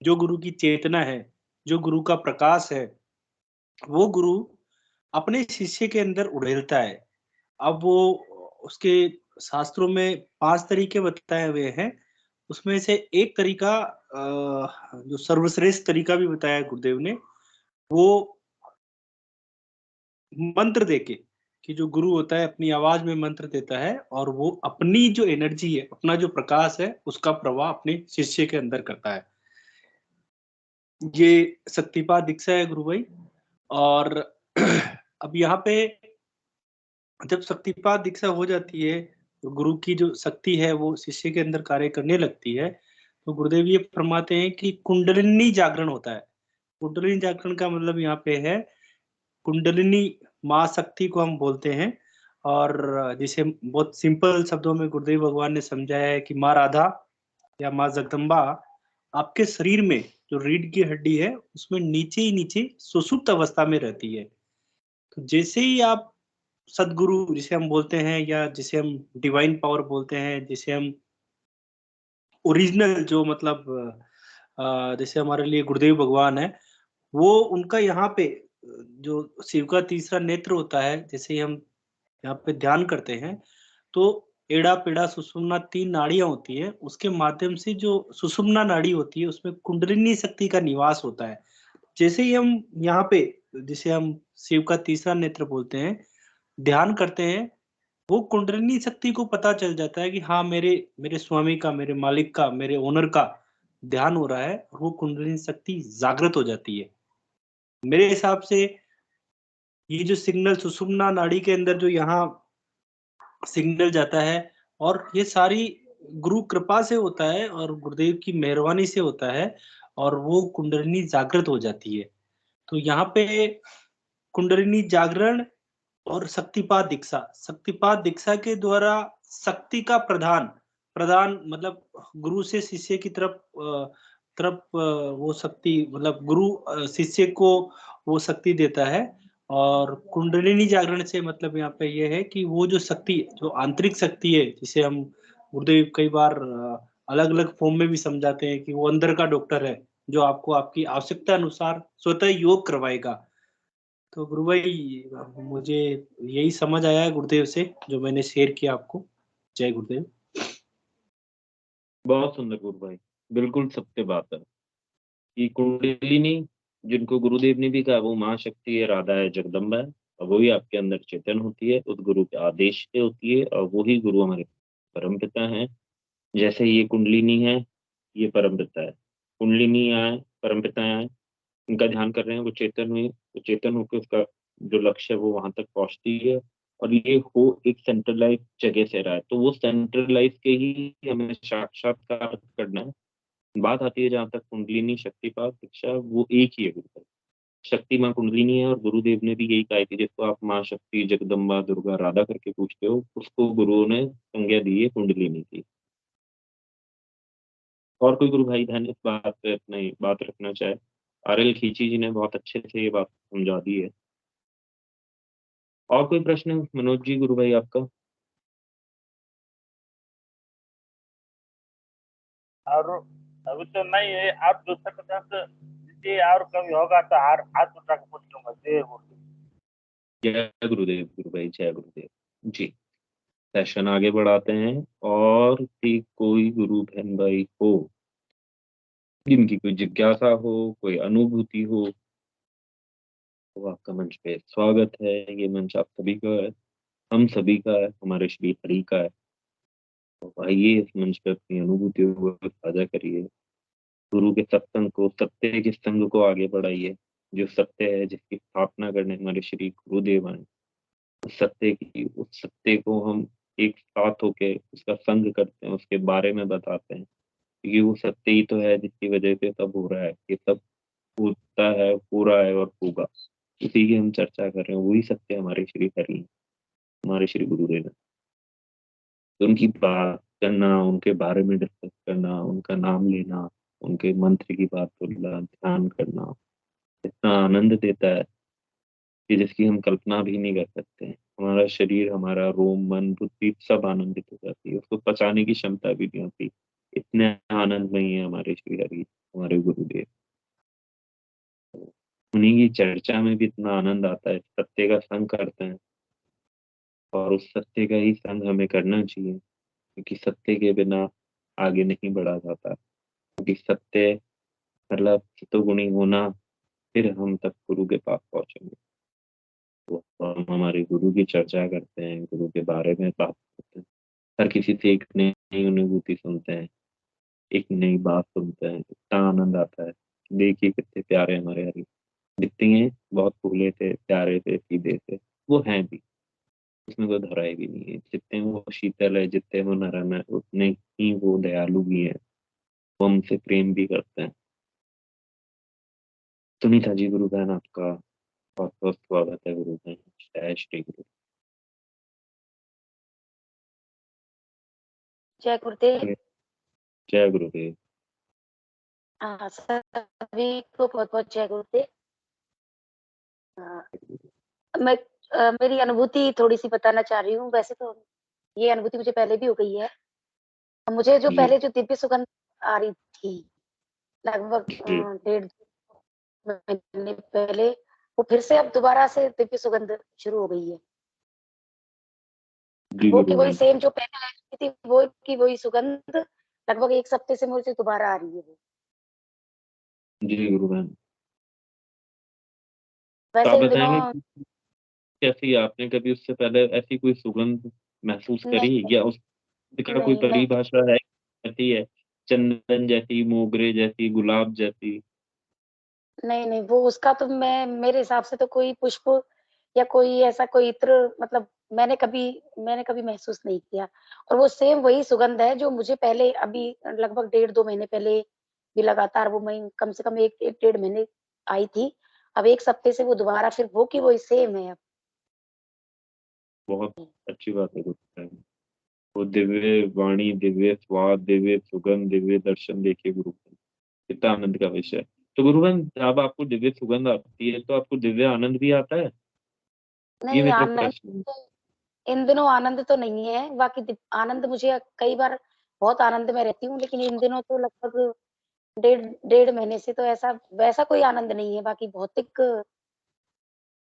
जो गुरु की चेतना है, जो गुरु का प्रकाश है, वो गुरु अपने शिष्य के अंदर उड़ेलता है। अब वो उसके शास्त्रों में 5 तरीके बताए हुए हैं, उसमें से एक तरीका जो सर्वश्रेष्ठ तरीका भी बताया है गुरुदेव ने, वो मंत्र देके, कि जो गुरु होता है अपनी आवाज में मंत्र देता है और वो अपनी जो एनर्जी है, अपना जो प्रकाश है, उसका प्रवाह अपने शिष्य के अंदर करता है। ये शक्तिपात दीक्षा है गुरु भाई। और अब यहाँ पे जब शक्तिपात दीक्षा हो जाती है तो गुरु की जो शक्ति है वो शिष्य के अंदर कार्य करने लगती है, तो गुरुदेव ये फरमाते हैं कि कुंडलिनी जागरण होता है। कुंडलिनी जागरण का मतलब यहाँ पे है कुंडलिनी माँ शक्ति को हम बोलते हैं, और जिसे बहुत सिंपल शब्दों में गुरुदेव भगवान ने समझाया है कि माँ राधा या माँ जगदम्बा आपके शरीर में जो रीढ़ की हड्डी है उसमें नीचे ही नीचे सुषुप्त अवस्था में रहती है। तो जैसे ही आप सदगुरु जिसे हम बोलते हैं, या जिसे हम डिवाइन पावर बोलते हैं, जिसे हम ओरिजिनल जो मतलब जैसे हमारे लिए गुरुदेव भगवान है, वो उनका यहाँ पे जो शिव का तीसरा नेत्र होता है, जैसे ही हम यहाँ पे ध्यान करते हैं, तो एड़ा, पेड़ा, सुषुम्ना 3 नाड़ियाँ होती हैं, उसके माध्यम से जो सुषुम्ना नाड़ी होती है, उसमें कुंडलिनी शक्ति का निवास होता है। जैसे ही हम यहाँ पे, जिसे हम शिव का तीसरा नेत्र बोलते हैं, ध्यान करते हैं, वो कुंडलिनी शक्ति को पता चल जाता है कि हाँ, मेरे मेरे स्वामी का, मेरे मालिक का, मेरे ओनर का ध्यान हो रहा है, और वो कुंडलिनी शक्ति जागृत हो जाती है। मेरे हिसाब से ये जो सिग्नल सुषुम्ना नाड़ी के अंदर जो यहाँ सिग्नल जाता है, और ये सारी गुरु कृपा से होता है और गुरुदेव की मेहरबानी से होता है, और वो कुंडलिनी जागृत हो जाती है। तो यहाँ पे कुंडलिनी जागरण और शक्तिपात दीक्षा के द्वारा शक्ति का प्रदान प्रदान मतलब गुरु से शिष्य की तरफ वो शक्ति, मतलब गुरु शिष्य को वो शक्ति देता है। और कुंडलिनी जागरण से मतलब यहाँ पे ये है कि वो जो शक्ति, जो आंतरिक शक्ति है, जिसे हम गुरुदेव कई बार अलग अलग फॉर्म में भी समझाते हैं कि वो अंदर का डॉक्टर है, जो आपको आपकी आवश्यकता अनुसार स्वतः योग करवाएगा। तो गुरु भाई, मुझे यही समझ आया है गुरुदेव से, जो मैंने शेयर किया आपको। जय गुरुदेव। बहुत सुंदर गुरु भाई, बिल्कुल सत्य बात है कि कुंडलिनी, जिनको गुरुदेव ने भी कहा वो माँ शक्ति है, राधा है, जगदम्बा है, और वही आपके अंदर चेतन होती है, उस गुरु के आदेश से होती है, और वही गुरु हमारे परम पिता हैं। जैसे ये कुंडलिनी है, ये परम पिता है। कुंडलिनी आए, परम पिता आए, उनका ध्यान कर रहे हैं, वो चेतन हुई, वो चेतन होकर उसका जो लक्ष्य है वो वहां तक पहुंचती है, और ये हो एक सेंट्रलाइज जगह से रहा है, तो वो सेंट्रलाइज के ही हमें साक्षात्कार करना है। बात आती है जहां तक कुंडलिनी शक्तिपात दीक्षा, वो एक ही है गुरुदेव। शक्ति माँ कुंडलिनी है, और गुरुदेव ने भी यही कहा है कि जिसको आप माँ शक्ति, जगदम्बा, दुर्गा, राधा करके पूछते हो, उसको गुरुओं ने संज्ञा दी है कुंडलिनी की। और कोई गुरु भाई बहन इस बात पे अपनी बात रखना चाहे? आरएल खींची जी ने बहुत अच्छे से ये बात समझा दी है। और कोई प्रश्न मनोज जी, गुरु भाई आपका? और अभी तो नहीं है, आप दूसरा प्रश्न दीजिए, और कभी होगा तो हाथ उठा के पूछ लूंगा। जय गुरुदेव। जय गुरुदेव गुरु भाई, जय गुरुदेव जी। सेशन आगे बढ़ाते हैं, और भी कोई गुरु बहन भाई हो जिनकी कोई जिज्ञासा हो, कोई अनुभूति हो, तो आपका मंच पे स्वागत है। ये मंच आप सभी का है, हम सभी का है, हमारे श्री हरि का है। तो आइए इस मंच पे अपनी अनुभूतियों को साझा करिए, गुरु के सत्संग को, सत्य के संग को आगे बढ़ाइए। जो सत्य है, जिसकी स्थापना करने हमारे श्री गुरुदेव आए, उस सत्य को हम एक साथ होके उसका संग करते हैं, उसके बारे में बताते हैं, क्योंकि वो सत्य ही तो है जिसकी वजह से सब हो रहा है, ये सब होता है, पूरा है और होगा। उसी की हम चर्चा कर रहे हैं, वही सत्य हमारे श्री हरि हैं, हमारे श्री गुरुदेव हैं। तो उनकी बात करना, उनके बारे में डिस्कस करना, उनका नाम लेना, उनके मंत्र की बात बोलना, ध्यान करना, इतना आनंद देता है कि जिसकी हम कल्पना भी नहीं कर सकते हैं। हमारा शरीर, हमारा रोम, मन, बुद्धि सब आनंदित हो जाती है, उसको पचाने की क्षमता भी नहीं होती। इतने आनंदमयी है हमारे श्री हरि, हमारे गुरुदेव। उन्हीं की चर्चा में भी इतना आनंद आता है, सत्य का संग करते हैं, और उस सत्य का ही संग हमें करना चाहिए, क्योंकि सत्य के बिना आगे नहीं बढ़ा जाता। क्योंकि सत्य मतलब सतोगुणी होना, फिर हम तक गुरु के पास पहुंचेंगे। तो हम हमारे गुरु की चर्चा करते हैं, गुरु के बारे में बात करते हैं, हर किसी से एक नई अनुभूति सुनते हैं, एक नई बात सुनते हैं, इतना आनंद आता है। देखिए कितने प्यारे हमारे हरि दिखते हैं, बहुत फूले थे, प्यारे थे, सीधे थे, वो हैं भी, उसमें कोई धराई भी नहीं है। जितने वो शीतल है, जितने वो नरम है, उतने ही वो दयालु भी है, वो हमसे प्रेम भी करते हैं। सुनीता जी, गुरु बहन आपका बहुत बहुत स्वागत है गुरुदेव। जय श्री गुरु। जय गुरुदेव। जय गुरुदेव। सभी को बहुत बहुत जय गुरुदेव। मैं मेरी अनुभूति थोड़ी सी बताना चाह रही हूँ। वैसे तो ये अनुभूति मुझे पहले भी हो गई है। मुझे जो जी पहले जो दिव्य सुगंध आ रही थी लगभग जी 1.5 महीने पहले, वो फिर से अब दोबारा से दिव्य सुगंध शुरू हो गई है। जी वो की वही गुरुदेव। सेम जो पहले आ रही थी, वो की वही सुगंध लगभग 1 हफ्ते से मुझे दोबारा आ रही है वो। जी गुरुदेव। तो वैसे आप इन बताएंगे दिनों कि कैसी आपने कभी उससे पहले ऐसी कोई सुगंध महसूस करी, नहीं या उसका कोई नहीं मैं परिभाषा है कहती है चंदन जैसी, मोगरे जैसी, गुलाब जैसी? नहीं, वो उसका तो मैं मेरे हिसाब से तो कोई पुष्प या कोई ऐसा कोई इत्र मतलब मैंने कभी महसूस नहीं किया। और वो सेम वही सुगंध है जो मुझे पहले अभी लगभग 1.5-2 महीने पहले भी लगातार वो मैं कम से कम 1 डेढ़ महीने आई थी। अब 1 हफ्ते से वो दोबारा फिर वो की वही सेम है अब। बहुत अच्छी बात है गुरुदेव। वो दिव्य वाणी, दिव्य स्वाद, दिव्य सुगंध, दिव्य दर्शन देखिए गुरुदेव, कितना आनंद का विषय है। तो गुरुदेव, जब आपको दिव्य सुगंध आती है तो आपको दिव्य आनंद भी आता है? ये नहीं मेरा आनंद प्रश्न है। तो इन दिनों आनंद तो नहीं है, बाकी आनंद मुझे कई बार बहुत आनंद में रहती हूँ, लेकिन इन दिनों तो लगभग डेढ़ डेढ़ महीने से तो ऐसा वैसा कोई आनंद नहीं है। बाकी भौतिक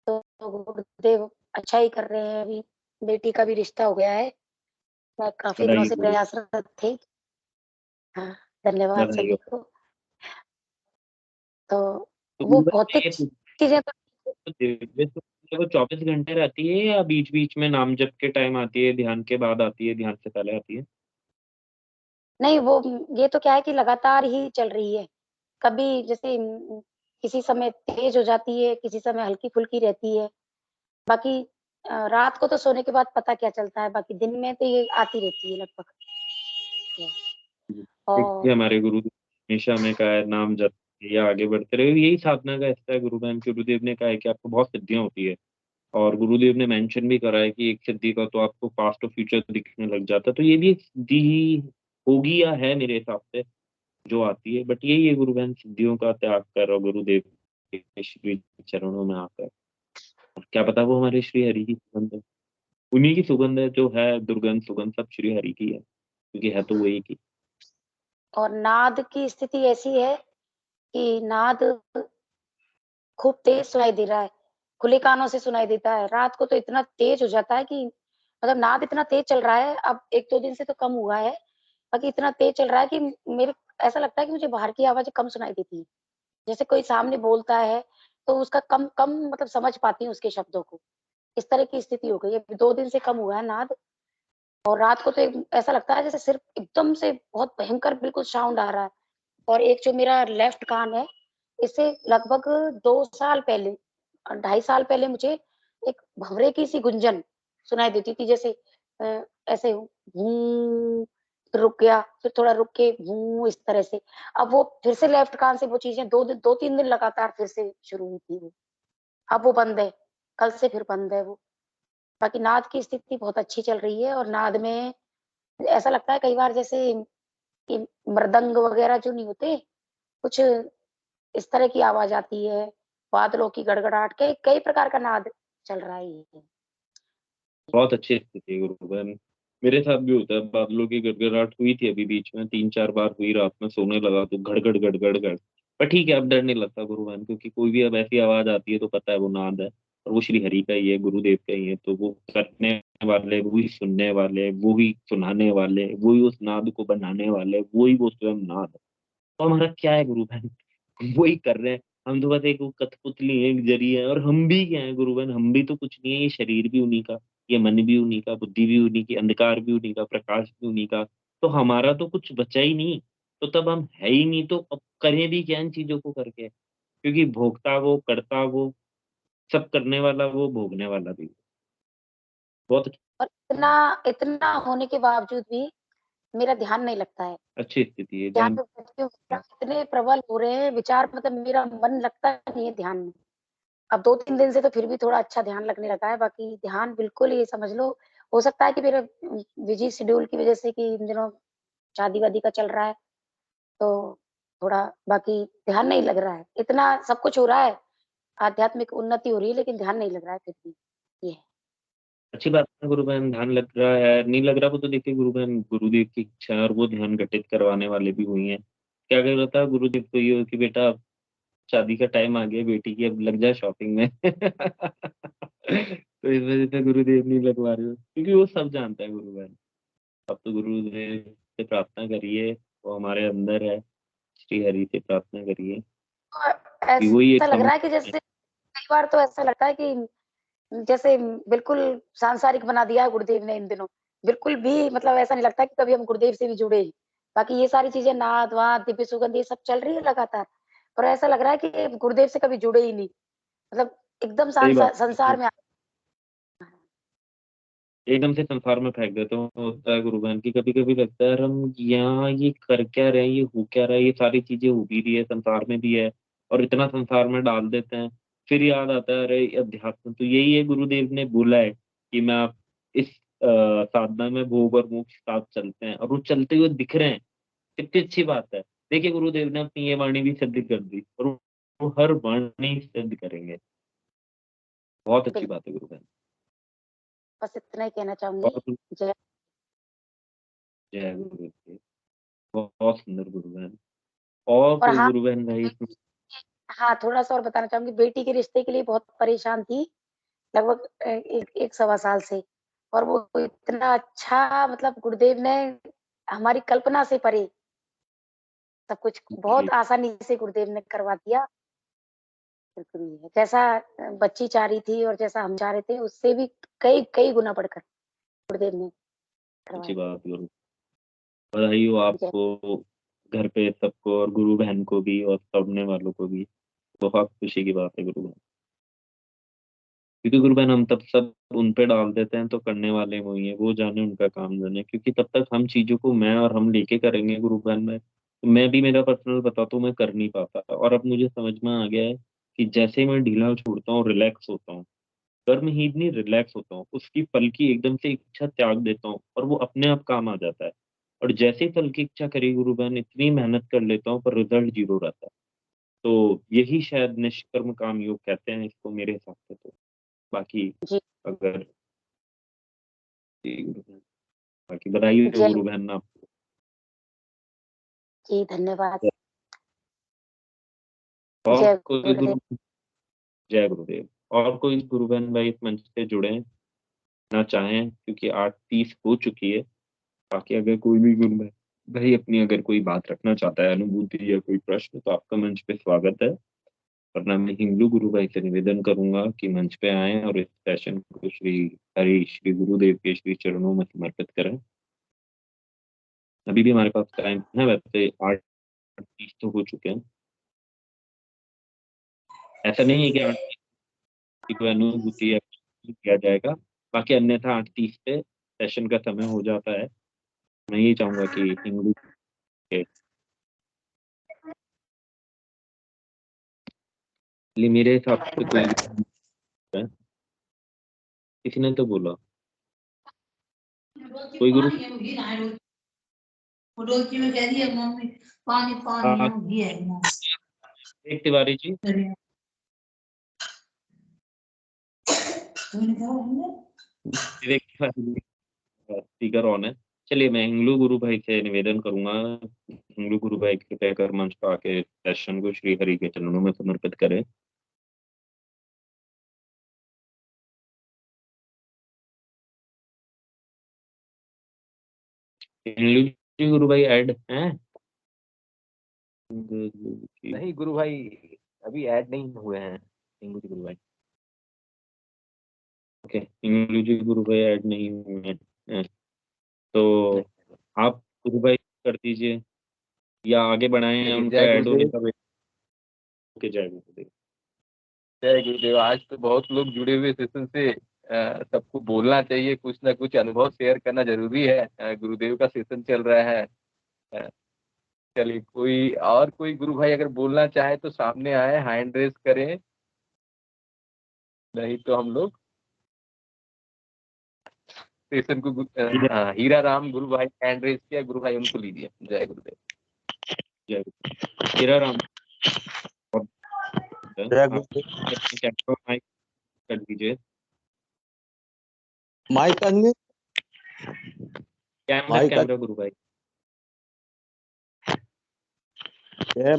तो गुरुदेव अच्छा ही कर रहे हैं अभी। बेटी का भी रिश्ता हो गया है। मैं काफ़ी दिनों बधाई से हो, प्रयासरत थी। हाँ, धन्यवाद बधाई सभी हो। को। तो तो वो गुरुदेव मैं भौतिक ये पूछ, चीज़ें तो तो दिव्य सुगंध वो 24 घंटे रहती है या बीच बीच में नाम जप के टाइम आती है, ध्यान के बाद आती है, ध्यान से पहले आती है? नहीं वो ये तो क्या है कि लगातार ही चल रही है। कभी जैसे किसी समय तेज़ हो जाती है, किसी समय हल्की-फुल्की रहती है। बाकी रात को तो सोने के बाद पता क्या चलता है, बाकी दिन में तो ये आती रहती है लगभग। देखिए और हमारे गुरु हमेशा हमें कहा है नाम जप या आगे बढ़ते रहे, यही साधना का हिस्सा है। गुरुदेव गुरुदेव ने कहा है कि आपको बहुत सिद्धियां होती है, और गुरुदेव ने मेंशन भी करा है कि एक सिद्धि का तो आपको पास्ट और फ्यूचर दिखने लग जाता है। तो ये भी एक सिद्धि ही होगी या है मेरे हिसाब से जो आती है। बट यही है गुरुबहन, सिद्धियों का त्याग कर और गुरुदेव के श्री चरणों में आकर, और क्या पता वो हमारे श्री हरि की सुगंध है, उन्हीं की सुगंध है जो है दुर्गंध सुगंध सब श्री हरि की है, क्योंकि है तो वही की। और नाद की स्थिति ऐसी है कि नाद खूब तेज सुनाई दे रहा है, खुले कानों से सुनाई देता है। रात को तो इतना तेज हो जाता है कि मतलब नाद इतना तेज चल रहा है, अब 1-2 दिन से तो कम हुआ है, बाकी इतना तेज चल रहा है कि मेरे ऐसा लगता है कि मुझे बाहर की आवाज़ें कम सुनाई देती हैं। जैसे कोई सामने बोलता है, तो उसका कम कम मतलब समझ पाती हूँ उसके शब्दों को। इस तरह की स्थिति हो गई है। 2 दिन से कम हुआ है नाद। और रात को तो ऐसा लगता है जैसे सिर्फ एकदम से बहुत भयंकर बिल्कुल साउंड आ रहा है। और एक जो मेरा लेफ्ट कान है, इससे लगभग 2 साल पहले 2.5 साल पहले मुझे एक भंवरे की सी गुंजन सुनाई देती थी, जैसे ऐसे भूं, फिर रुक गया, फिर थोड़ा रुक के भूं, इस तरह से। अब वो फिर से लेफ्ट कान से वो चीज़ें 2-3 दिन लगातार फिर से शुरू हुई थी वो। अब वो बंद है, कल से फिर बंद है वो। बाकी नाद की स्थिति बहुत अच्छी चल रही है। और नाद में ऐसा लगता है कई बार जैसे कि मृदंग वगैरह जो नहीं होते, कुछ इस तरह की आवाज़ आती है, बादलों की गड़गड़ाहट, कई प्रकार का नाद चल रहा है ये। बहुत अच्छी स्थिति है गुरुबहन, मेरे साथ भी होता है। बादलों की गड़गड़ाहट हुई थी अभी बीच में, 3-4 बार हुई, रात में सोने लगा तो गड़गड़ गड़गड़ गड़। पर ठीक है, अब डर नहीं लगता गुरुबहन, क्योंकि कोई भी अब ऐसी आवाज आती है तो पता है वो नाद है, और वो श्री हरि का ही है, गुरुदेव का ही है। तो वो करने वाले, वो ही सुनने वाले, वो ही सुनाने वाले, वो ही उस नाद को बनाने वाले, वो ही वो स्वयं नाद है। तो हमारा क्या है गुरुबहन, वही कर रहे हैं। हम तो बस एक वो कठपुतली है, एक जरिया है, और हम भी क्या है गुरुबहन, हम भी तो कुछ नहीं है। ये शरीर भी उन्हीं का, ये मन भी उन्हीं का, बुद्धि भी उन्हीं की, अंधकार भी उन्हीं का, प्रकाश भी उन्हीं का। तो हमारा तो कुछ बचा ही नहीं। तो तब हम है ही नहीं, तो अब करें भी क्या इन चीजों को करके? क्योंकि भोगता वो, करता वो, सब करने वाला वो, भोगने वाला भी। बहुत और इतना इतना होने के बावजूद भी मेरा ध्यान नहीं लगता है। अच्छी स्थिति है ध्यान ध्यान। में बैठती हूँ, इतने प्रबल हो रहे हैं विचार, मतलब मेरा मन लगता नहीं है ध्यान में। अब 2-3 दिन से तो फिर भी थोड़ा अच्छा ध्यान लगने लगा है, बाकी ध्यान बिल्कुल ही समझ लो, हो सकता है कि मेरे बिज़ी शेड्यूल की वज़ह से कि इन दिनों शादी-वादी का चल रहा है, तो थोड़ा बाकी ध्यान नहीं लग रहा है। इतना सब कुछ हो रहा है, आध्यात्मिक उन्नति हो रही है, लेकिन ध्यान नहीं लग रहा है फिर भी, ये है। अच्छी बात है गुरु बहन, ध्यान लग रहा है, नहीं लग रहा वो तो देखिए गुरु बहन गुरुदेव की इच्छा है और वो ध्यान घटित करवाने वाले भी हुई हैं। क्या कर रहा था गुरुदेव को ये हो कि बेटा अब शादी का टाइम आ गया बेटी की, अब लग जा शॉपिंग में तो इस वजह से गुरुदेव नहीं लगवा रहे हो, क्योंकि वो सब जानता है गुरु बहन। अब तो गुरुदेव से प्रार्थना करिए, वो हमारे अंदर है, श्री हरि से प्रार्थना करिए तो कि वो ये ऐसा लग समझ। रहा है कि जैसे कई बार तो ऐसा लगता है कि जैसे बिल्कुल सांसारिक बना दिया है गुरुदेव ने इन दिनों। बिल्कुल भी मतलब ऐसा नहीं लगता कि कभी हम गुरुदेव से भी जुड़े हैं। बाकी ये सारी चीज़ें नाद-वाद, दिव्य सुगंध ये सब चल रही है लगातार। पर ऐसा लग रहा है कि गुरुदेव से कभी जुड़े ही नहीं। मतलब एकदम सही बात संसार है, में एकदम से संसार में फेंक देते हो, होता है गुरु बहन की। कभी कभी लगता है यार हम यहाँ ये कर क्या रहे हैं, ये हो क्या रहा है, ये सारी चीजें हो भी रही है, संसार में भी है, और इतना संसार में डाल देते हैं। फिर याद आता है अरे अध्यात्म तो यही है, गुरुदेव ने बोला है कि मैं आप इस साधना में भोग और मोक्ष साथ चलते हैं, और वो चलते हुए दिख रहे हैं। कितनी अच्छी बात है। देखिए गुरुदेव ने अपनी ये वाणी भी सिद्ध कर दी, और वो हर वाणी सिद्ध करेंगे। बहुत अच्छी बिल्कुल, बात है गुरु बहन। बस इतना ही कहना चाहूँगी। और जय जय गुरुदेव की। बहुत सुंदर गुरु बहन। और और कोई हाँ, गुरु बहन भाई इसमें? हाँ, थोड़ा-सा और बताना चाहूँगी, बेटी के रिश्ते के लिए बहुत परेशान थी, लगभग 1 सवा साल से। और वो इतना अच्छा मतलब गुरुदेव ने हमारी कल्पना से परे सब कुछ जी, बहुत आसानी से गुरुदेव ने करवा दिया। बिल्कुल ये है। जैसा बच्ची चाह रही थी और जैसा हम चाह रहे थे, उससे भी कई कई गुना बढ़कर गुरुदेव ने अच्छी करवाया। बात गुरु। बधाई हो जय आपको, घर पे सबको, और गुरु बहन को भी, और पढ़ने वालों को भी। बहुत खुशी की बात है गुरु बहन, क्योंकि गुरु बहन हम तब सब उन पे डाल देते हैं तो करने वाले वही है, वो जाने उनका काम जाने। क्योंकि तब तक हम चीजों को मैं और हम लेके करेंगे गुरु बहन में, तो मैं भी मेरा पर्सनल बताता हूँ, मैं कर नहीं पाता। और अब मुझे समझ में आ गया है कि जैसे ही मैं ढीला छोड़ता हूँ, रिलैक्स होता हूँ, कर्म ही नहीं रिलैक्स होता हूँ, उसकी फल की एकदम से इच्छा त्याग देता हूँ, और वो अपने आप काम आ जाता है। और जैसे ही फल की इच्छा करी गुरु बहन, इतनी मेहनत कर लेता हूँ, पर रिजल्ट जीरो रहता है। तो यही शायद निष्कर्म काम योग कहते हैं इसको, मेरे हिसाब से तो। बाकी जी, अगर जी गुरु बहन, बाकी बधाई हो जय गुरु बहन आपको। जी, धन्यवाद। और जय कोई गुरुदेव। गुरु, जय गुरुदेव। और कोई गुरु बहन भाई इस मंच से जुड़े ना चाहें, क्योंकि 8:30 हो चुकी है। बाकी अगर कोई भी गुरु भाई भाई अपनी अगर कोई बात रखना चाहता है, अनुभूति या कोई प्रश्न, तो आपका मंच पे स्वागत है। वरना मैं हिंदू गुरु भाई से निवेदन करूंगा कि मंच पे आएं और इस सेशन को श्री हरि श्री गुरुदेव के श्री चरणों में समर्पित करें। अभी भी हमारे पास टाइम है, वैसे 8:30 तो हो चुके हैं। ऐसा नहीं है कि 8:30 की कोई अनुभूति या किया जाएगा। बाकी अन्यथा 8:30 पे सेशन का समय हो जाता है। मैं ये चाहूंगा कि हिंदू के लिए मेरे हिसाब से कोई है, किसी ने तो बोला कोई गुरु। हाँ, एक तिवारी जी, विवेक तिवारी जी, स्पीकर ऑन है। चलिए मैं हिंगलू गुरु भाई से निवेदन करूंगा, हिंगलू गुरु भाई कृपया कर मंच पर आके सेशन को श्री हरि के चरणों में समर्पित करें। हिंगलू जी गुरु भाई ऐड हैं? नहीं गुरु भाई, अभी ऐड नहीं हुए हैं हिंगू जी गुरु भाई। ओके, हिंगलू जी गुरु भाई ऐड नहीं हुए हैं, तो आप गुरु भाई कर दीजिए, या आगे बढ़ाएं, या चलिए, उनका जय ऐड होने गुरुदेव। का वेट के जय गुरुदेव। जय गुरुदेव। आज तो बहुत लोग जुड़े हुए सेशन से, सबको बोलना चाहिए, कुछ ना कुछ अनुभव शेयर करना जरूरी है। गुरुदेव का सेशन चल रहा है। अ, चलिए, कोई गुरु भाई अगर बोलना चाहे तो सामने आए, हैंड रेस करें। नहीं तो हम लोग स्टेशन को हीरा राम गुरु भाई एड्रेस किया, गुरु भाई उनको लीजिए। जय गुरुदेव। जय गुरुदेव। हीरा राम जय गुरुदेव। माइक कर दीजिए। Mic unmute. कैमरा गुरु भाई। जय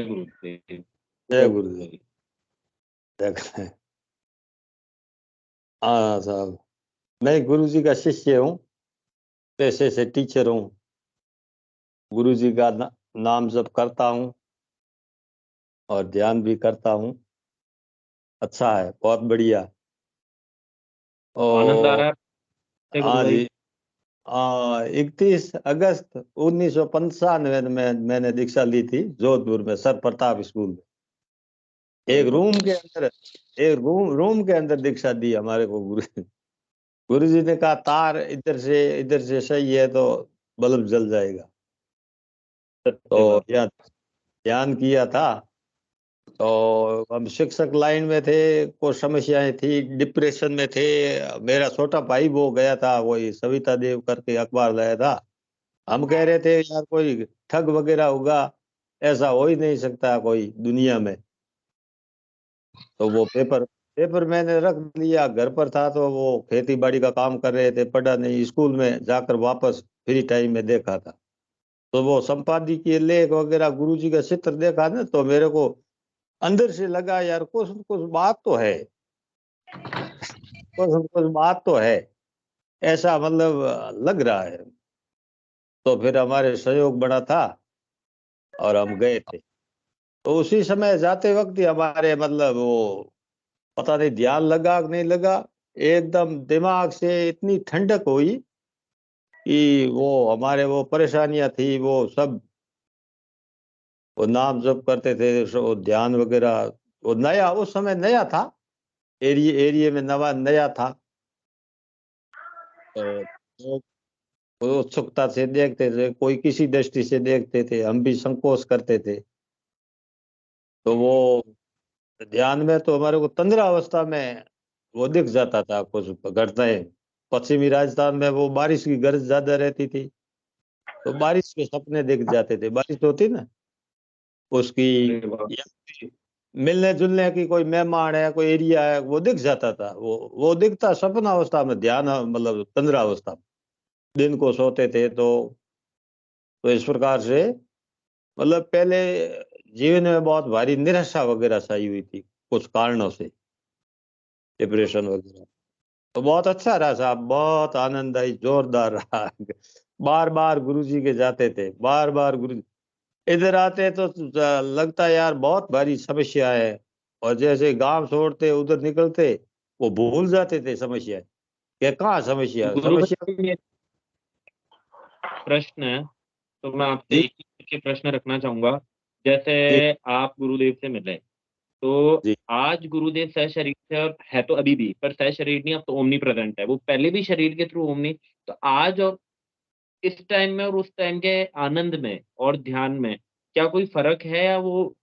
गुरुदेव। जय गुरुदेव। हाँ साहब, मैं गुरु जी का शिष्य हूँ, पेशे से टीचर हूँ। गुरु जी का नाम जप करता हूँ और ध्यान भी करता हूँ। अच्छा है, बहुत बढ़िया। आनंद आ रहा है गुरु हाँ भाई? जी। 31 अगस्त 1995 में मैंने दीक्षा ली थी, जोधपुर में सर प्रताप स्कूल में। एक रूम के अंदर दीक्षा दी हमारे को गुरु जी ने कहा तार इधर से सही है तो बल्ब जल जाएगा। तो ध्यान किया था। तो हम शिक्षक लाइन में थे, कुछ समस्याएं थी, डिप्रेशन में थे। मेरा छोटा भाई वो गया था, वही सविता देव करके अखबार लाया था। हम कह रहे थे यार कोई ठग वगैरह होगा, ऐसा हो ही नहीं सकता कोई दुनिया में। तो वो पेपर मैंने रख लिया, घर पर था तो वो खेती बाड़ी का काम कर रहे थे, पढ़ा नहीं। स्कूल में जाकर वापस फ्री टाइम में देखा था, तो वो संपादकीय लेख वगैरह गुरुजी का चित्र देखा ना, तो मेरे को अंदर से लगा यार कुछ बात तो है, कुछ बात तो है, ऐसा मतलब लग रहा है। तो फिर हमारे सहयोग बड़ा था और हम गए थे। तो उसी समय जाते वक्त ही हमारे मतलब वो पता नहीं ध्यान लगा कि नहीं लगा, एकदम दिमाग से इतनी ठंडक हुई कि वो हमारे वो परेशानियां थी वो सब, वो नाम जप करते थे, वो ध्यान वगैरह, वो नया उस समय नया था, एरिया में नया था। तो वो उत्सुकता से देखते थे, कोई किसी दृष्टि से देखते थे, हम भी संकोच करते थे। तो वो ध्यान में तो हमारे को तंद्रा अवस्था में वो दिख जाता था कुछ घटनाएं। पश्चिमी राजस्थान में वो बारिश की गरज ज्यादा रहती थी, तो बारिश के सपने दिख जाते थे। बारिश होती ना उसकी, या मिलने जुलने की कोई मेहमान है, कोई एरिया है, वो दिख जाता था। वो दिखता सपना अवस्था में, ध्यान मतलब तंद्रा अवस्था में। दिन को सोते थे तो इस प्रकार से मतलब पहले जीवन में बहुत भारी निराशा वगैरह छाई हुई थी कुछ कारणों से, डिप्रेशन वगैरह। तो बहुत अच्छा रहा साहब, बहुत आनंद आई, जोरदार रहा। बार बार गुरुजी के जाते थे, बार बार गुरु इधर आते तो लगता यार बहुत भारी समस्या है, और जैसे गांव छोड़ते उधर निकलते वो भूल जाते थे समस्या, क्या कहाँ समस्या गुरु समस्या। भाई प्रश्न है, तो मैं आपसे जी एक ही करके प्रश्न रखना चाहूंगा। जैसे जी आप गुरुदेव से मिले, तो जी आज गुरुदेव सशरीर थे और है तो अभी भी, पर सशरीर नहीं, अब तो ओमनी प्रेजेंट है। वो पहले भी शरीर के थ्रू ओमनी, तो आज और इस टाइम में और उस टाइम के आनंद में और ध्यान में क्या कोई फर्क है, या वो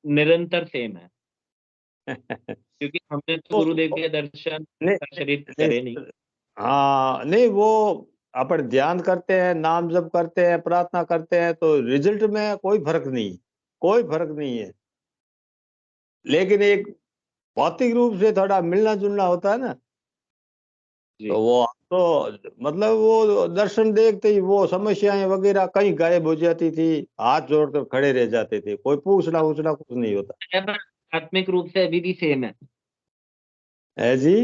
निरंतर सेम है? क्योंकि हमने तो गुरुदेव के दर्शन नहीं शरीर नहीं करे नहीं। हाँ नहीं, वो अपन ध्यान करते हैं, नाम जप करते हैं, प्रार्थना करते हैं, तो रिजल्ट में कोई फर्क नहीं, कोई फर्क नहीं है। लेकिन एक भौतिक रूप से थोड़ा मिलना जुलना होता है ना, जी तो वो तो मतलब वो दर्शन देखते ही वो समस्याएं वगैरह कहीं गायब हो जाती थी, हाथ जोड़कर खड़े रह जाते थे, कोई पूछना उछना कुछ नहीं होता है, पर आत्मिक रूप से अभी भी सेम है। है जी।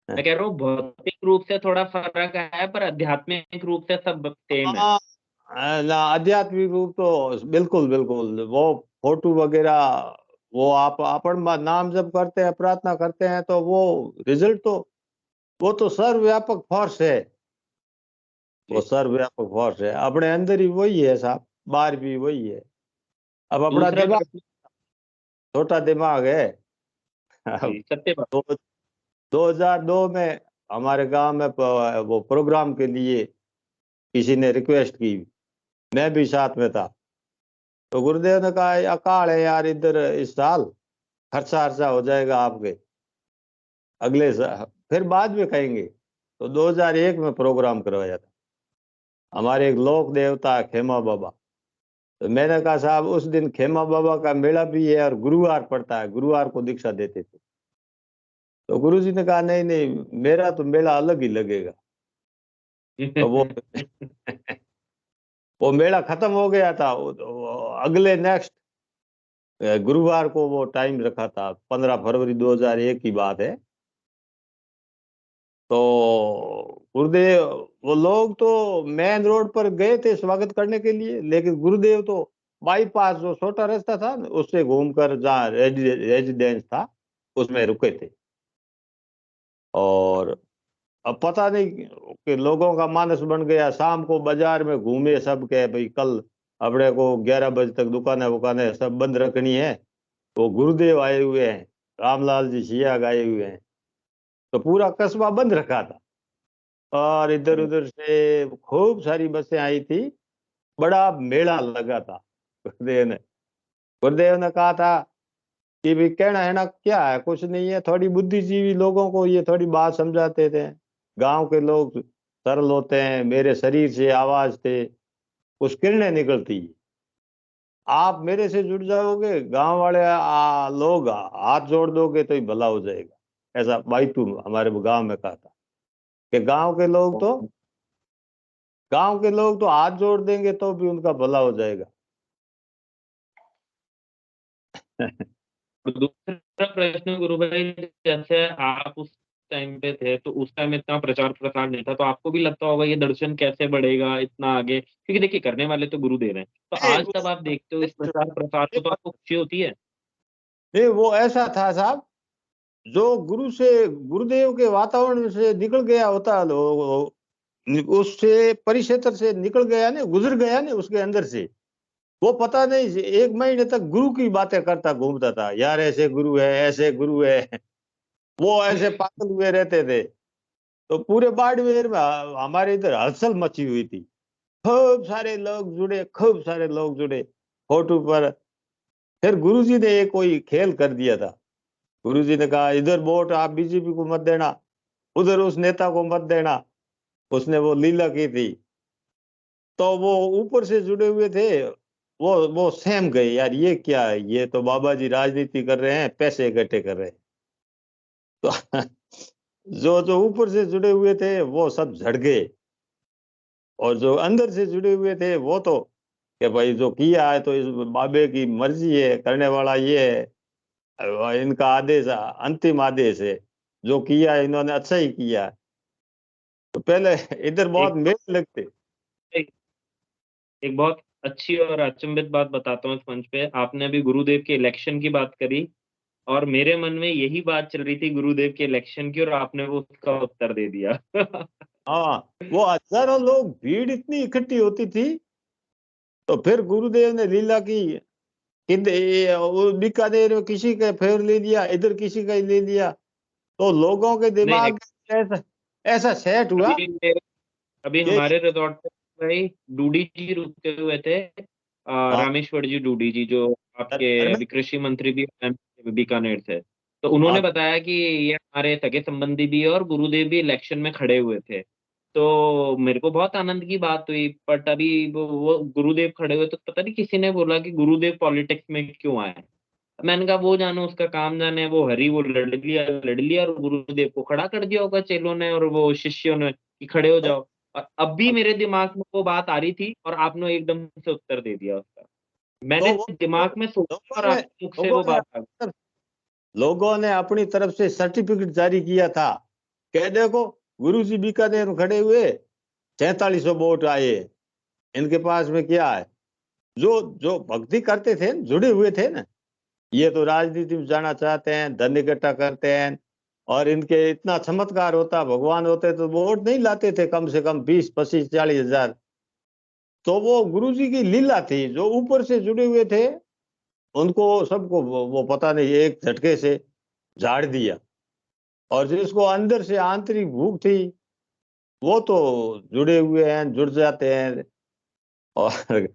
मैं कह रहा हूँ भौतिक रूप से थोड़ा फर्क है, पर आध्यात्मिक रूप से सब सेम है। हाँ ना, आध्यात्मिक रूप तो बिल्कुल बिल्कुल, वो फोटो वगैरह वो आप अपन नाम जब करते हैं, प्रार्थना करते हैं, तो वो रिजल्ट तो वो तो सर्वव्यापक फोर्स है, वो जी सर्वव्यापक फोर्स है, अपने अंदर ही वही है साहब, बाहर भी वही है। अब अपना दूसरा दिमाग, प्रश्न। छोटा दिमाग है। जी अब सत्य बात। दो 2002 में हमारे गांव में वो प्रोग्राम के लिए किसी ने रिक्वेस्ट की, मैं भी साथ में था। तो गुरुदेव ने कहा अकाल है यार, इधर इस साल खर्चा खर्चा हो जाएगा आपके, अगले साल फिर बाद में कहेंगे। तो 2001 में प्रोग्राम करवाया था। हमारे एक लोक देवता है खेमा बाबा, तो मैंने कहा साहब उस दिन खेमा बाबा का मेला भी है और गुरुवार पड़ता है, गुरुवार को दीक्षा देते थे। तो गुरुजी ने कहा नहीं नहीं, मेरा तो मेला अलग ही लगेगा। तो वो मेला खत्म हो गया था। अगले नेक्स्ट गुरुवार को वो टाइम रखा था, 15 फरवरी 2001 की बात है। तो गुरुदेव, वो लोग तो मेन रोड पर गए थे स्वागत करने के लिए, लेकिन गुरुदेव तो बाईपास जो छोटा रास्ता था उससे घूमकर जहाँ रेजिडेंस था उसमें रुके थे। और अब पता नहीं कि लोगों का मानस बन गया, शाम को बाजार में घूमे सब के भाई कल अपने को 11 बजे तक दुकानें वुकानें सब बंद रखनी है। तो गुरुदेव आए हुए हैं, रामलाल जी सियाग आए हुए हैं, तो पूरा कस्बा बंद रखा था। और इधर उधर से खूब सारी बसें आई थी, बड़ा मेला लगा था। गुरुदेव ने कहा था कि भाई कहना है ना क्या है, कुछ नहीं है, थोड़ी बुद्धिजीवी लोगों को ये थोड़ी बात समझाते थे। गांव के लोग सरल होते हैं, मेरे शरीर से आवाज थे, कुछ किरणें निकलती, आप मेरे से जुड़ जाओगे, गांव वाले लोग हाथ जोड़ दोगे तो ही भला हो जाएगा। ऐसा बाईतू हमारे गांव में कहा था कि गांव के लोग तो हाथ जोड़ देंगे तो भी उनका भला हो जाएगा। तो दूसरा प्रश्न गुरु भाई, जैसे आप उस टाइम पे थे तो उस टाइम इतना प्रचार प्रसार नहीं था, तो आपको भी लगता होगा ये दर्शन कैसे बढ़ेगा इतना आगे, क्योंकि देखिए करने वाले तो गुरुदेव हैं। तो आज तब आप देखते हो इस प्रचार प्रसार को तो आपको खुशी होती है? नहीं, वो ऐसा था साहब, जो गुरुदेव के वातावरण से निकल गया होता, उससे परिक्षेत्र से निकल गया ना, गुजर गया ना उसके अंदर से, वो पता नहीं 1 महीने तक गुरु की बातें करता घूमता था, यार ऐसे गुरु है ऐसे गुरु है। वो ऐसे पागल हुए रहते थे। तो पूरे बाड़मेर में हमारे इधर हलचल मची हुई थी, खूब सारे लोग जुड़े फोटो पर। फिर गुरुजी ने एक कोई खेल कर दिया था। गुरुजी ने कहा इधर वोट आप बीजेपी को मत देना, उधर उस नेता को मत देना। उसने वो लीला की थी। तो वो ऊपर से जुड़े हुए थे, वो सहम गए, यार ये क्या है, ये तो बाबा जी राजनीति कर रहे हैं, पैसे इकट्ठे कर रहे हैं। तो जो जो ऊपर से जुड़े हुए थे वो सब झड़ गए, और जो अंदर से जुड़े हुए थे वो तो कि भाई जो किया है तो इस बाबे की मर्जी है, करने वाला ये है, इनका आदेश अंतिम आदेश है, जो किया है इन्होंने अच्छा ही किया है। तो पहले इधर बहुत मेले लगते। एक, एक बहुत अच्छी और अचंभित बात बताता हूँ इस मंच पे। आपने अभी गुरुदेव के इलेक्शन की बात करी और मेरे मन में यही बात चल रही थी गुरुदेव के इलेक्शन की, और आपने वो उसका उत्तर दे दिया। हाँ, वो हजारों लोग, भीड़ इतनी इकट्ठी होती थी। तो फिर गुरुदेव ने लीला की, वो बीकानेर में किसी का फेर ले लिया, इधर किसी का ही ले लिया। तो लोगों के नहीं, दिमाग में ऐसा सेट हुआ अभी कि हमारे रिजॉर्ट पे भाई डूडी जी रुके हुए थे, हाँ, रामेश्वर जी डूडी जी, जो आपके धर्मेंद्र, अभी कृषि मंत्री भी बीकानेर से। तो उन्होंने हाँ, बताया कि ये हमारे सगे संबंधी भी है और गुरुदेव भी इलेक्शन में खड़े हुए थे। तो मेरे को बहुत आनंद की बात हुई, बट अभी वो गुरुदेव खड़े हुए तो पता नहीं किसी ने बोला कि गुरुदेव पॉलिटिक्स में क्यों आए। मैंने कहा वो जानो, उसका काम जाने, वो हरी वो लड़ लिया और गुरुदेव को खड़ा कर दिया होगा चेलों ने और वो शिष्यों ने कि खड़े हो जाओ। और अब भी मेरे दिमाग में वो बात आ रही थी और आपने एकदम से उत्तर दे दिया उसका। तो मैंने वो दिमाग में सोचा और लोगों ने आपके मुख से वो बात आ गई। लोगों ने अपनी तरफ से सर्टिफिकेट जारी किया था, कह देखो गुरु जी बीकानेर में खड़े हुए, 4700 वोट आए, इनके पास में क्या है। जो जो भक्ति करते थे, जुड़े हुए थे ना, ये तो राजनीति में जाना चाहते हैं, धन इकट्ठा करते हैं, और इनके इतना चमत्कार होता, भगवान होते तो वोट नहीं लाते थे, कम से कम 20, 25, 40 हजार। तो वो गुरु जी की लीला थी, जो ऊपर से जुड़े हुए थे उनको सबको वो पता नहीं एक झटके से झाड़ दिया। और जिसको अंदर से आंतरिक भूख थी वो तो जुड़े हुए हैं, जुड़ जाते हैं। और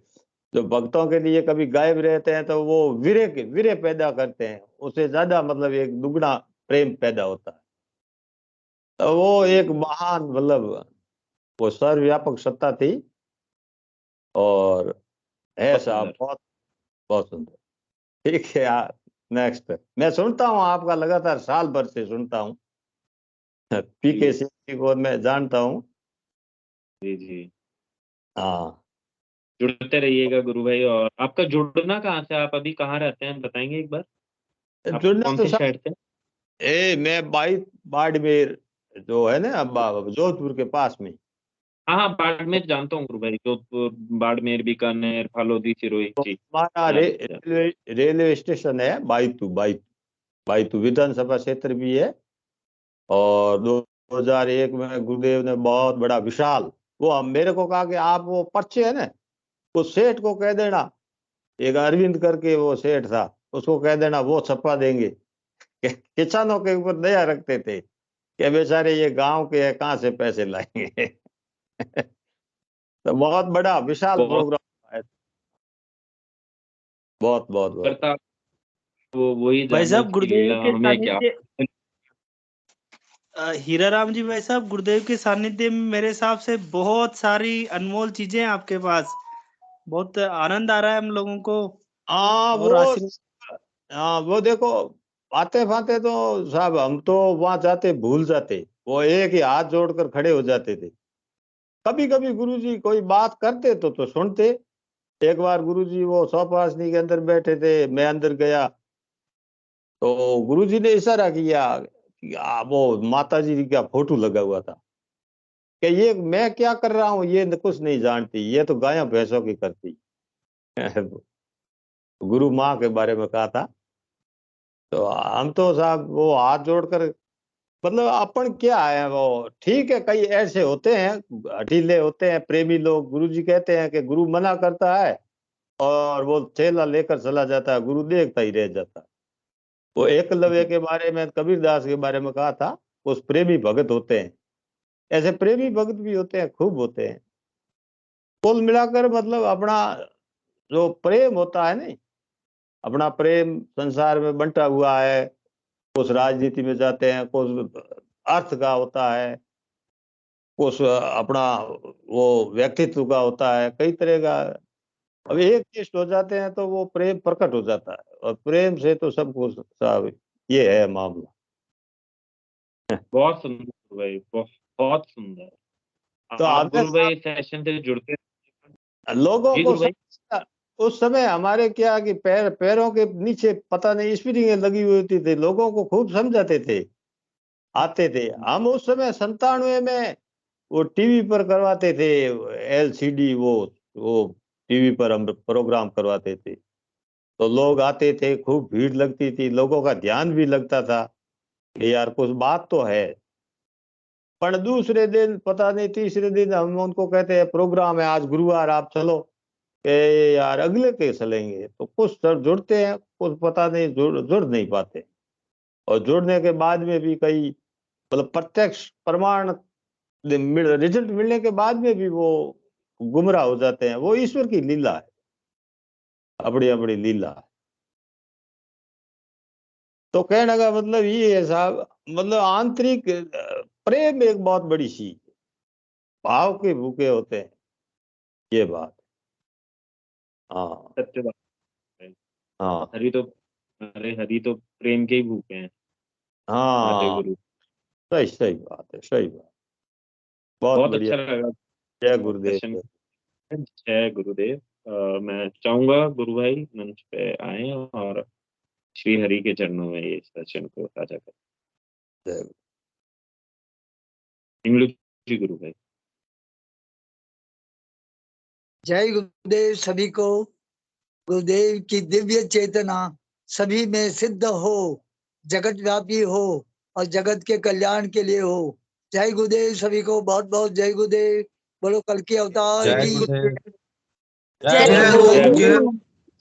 जो भक्तों के लिए कभी गायब रहते हैं तो वो वीर्य पैदा करते हैं, उससे ज्यादा मतलब एक दुगना प्रेम पैदा होता है। तो वो एक महान मतलब वो सर्वव्यापक सत्ता थी और है बहुत साहब, सुंदर। बहुत बहुत सुंदर। ठीक है यार, नेक्स्ट मैं सुनता हूँ आपका लगातार, साल भर से सुनता हूँ। पीके सिंह जी को मैं जानता हूँ। जी जी, हाँ, जुड़ते रहिएगा गुरु भाई। और आपका जुड़ना कहाँ से, आप अभी कहाँ रहते हैं बताएंगे एक बार, आप जुड़ना कौन तो से साहब, शहर से? मैं बाड़मेर जो है ना, अब जोधपुर के पास में। हाँ हाँ, बाड़मेर जानता हूँ गुरु भाई, जोधपुर, बाड़मेर, बीकानेर, फालौदी, सिरोही तो जी। हमारा याद है, याद। रेलवे स्टेशन है बायतू विधानसभा क्षेत्र भी है। और 2001 में गुरुदेव ने बहुत बड़ा विशाल, वो मेरे को कहा कि आप वो पर्चे है ना, उस सेठ को कह देना, एक अरविंद करके वो सेठ था, उसको कह देना वो छपा देंगे। किसानों के ऊपर दया रखते थे कि बेचारे ये गांव के हैं, कहाँ से पैसे लाएंगे। तो बहुत बड़ा विशाल बहुत प्रोग्राम है। बहुत बहुत बहुत करता, वो वही भाई जाने साहब उसकी गुरुदेव लीला, के हमें क्या। सानिध्य, हीरा राम जी भाई साहब, गुरुदेव के सानिध्य में मेरे हिसाब से बहुत सारी अनमोल चीजें हैं आपके पास। बहुत आनंद आ रहा है हम लोगों को हाँ और आशीर्वाद। हाँ वो देखो, आते फाते तो साहब हम तो वहां जाते भूल जाते, वो एक ही हाथ जोड़कर खड़े हो जाते थे। कभी कभी गुरुजी कोई बात करते तो सुनते। एक बार गुरुजी वो सोपासनी के अंदर बैठे थे, मैं अंदर गया तो गुरुजी ने इशारा किया कि वो माता जी का फोटो लगा हुआ था, कि ये मैं क्या कर रहा हूँ ये कुछ नहीं जानती, ये तो गायों भैंसों की करती। गुरु माँ के बारे में कहा था। तो हम तो साहब वो हाथ जोड़कर, मतलब अपन क्या है वो, ठीक है कई ऐसे होते हैं हठीले होते हैं प्रेमी लोग, गुरुजी कहते हैं कि गुरु मना करता है और वो चेला लेकर चला जाता है, गुरु देखता ही रह जाता है। वो एकलव्य के बारे में, कबीरदास के बारे में कहा था, उस प्रेमी भगत होते हैं, ऐसे प्रेमी भगत भी होते हैं, खूब होते हैं। कुल मिलाकर मतलब अपना जो प्रेम होता है नहीं, अपना प्रेम संसार में बंटा हुआ है। कुछ राजनीति में जाते हैं, कुछ अर्थ का होता है, कुछ अपना वो व्यक्तित्व का होता है, कई तरह का। अब एक चीज हो जाते हैं तो वो प्रेम प्रकट हो जाता है, और प्रेम से तो सब कुछ साहब ये है मामला। बहुत सुंदर गुरु भाई, बहुत सुंदर। तो आप हमने गुरु भाई सेशन से जुड़ते लोगों जी को गुरु भाई। उस समय हमारे क्या कि पैरों के नीचे पता नहीं स्प्रिंगें लगी हुई होती थी, लोगों को खूब समझाते थे, आते थे। हम उस समय 97 में वो टीवी पर करवाते थे, एलसीडी वो टीवी पर हम प्रोग्राम करवाते थे, तो लोग आते थे, खूब भीड़ लगती थी, लोगों का ध्यान भी लगता था कि यार कुछ बात तो है। पर दूसरे दिन पता नहीं, तीसरे दिन हम उनको कहते हैं प्रोग्राम है आज गुरुवार, आप चलो, यार अगले के चलेंगे, तो कुछ सर जुड़ते हैं, कुछ पता नहीं जुड़ नहीं पाते। और जुड़ने के बाद में भी कई मतलब प्रत्यक्ष प्रमाण रिजल्ट मिलने के बाद में भी वो गुमराह हो जाते हैं। वो ईश्वर की लीला है, अपनी अपनी लीला है। तो कहने का मतलब ये है साहब, मतलब आंतरिक प्रेम एक बहुत बड़ी चीज, भाव के भूखे होते हैं, ये बात। हाँ सत्य बात है। हाँ हरि तो, अरे हरि तो प्रेम के ही भूखे हैं हमारे हाँ, गुरु। सही सही बात है, सही बात। बहुत बहुत बढ़िया। अच्छा लगा जय गुरुदेव। सेशन। जय गुरुदेव। मैं चाहूंगा गुरु भाई मंच पे आए और श्री हरि के चरणों में ये सेशन को साझा करें। जय इंग्लिश जी गुरु भाई। जय गुरुदेव सभी को। गुरुदेव की दिव्य चेतना सभी में सिद्ध हो, जगत व्यापी हो और जगत के कल्याण के लिए हो। जय गुरुदेव सभी को, बहुत बहुत जय गुरुदेव। बोलो कल के अवतार जय की गुरुदेव। जय गुरुदेव।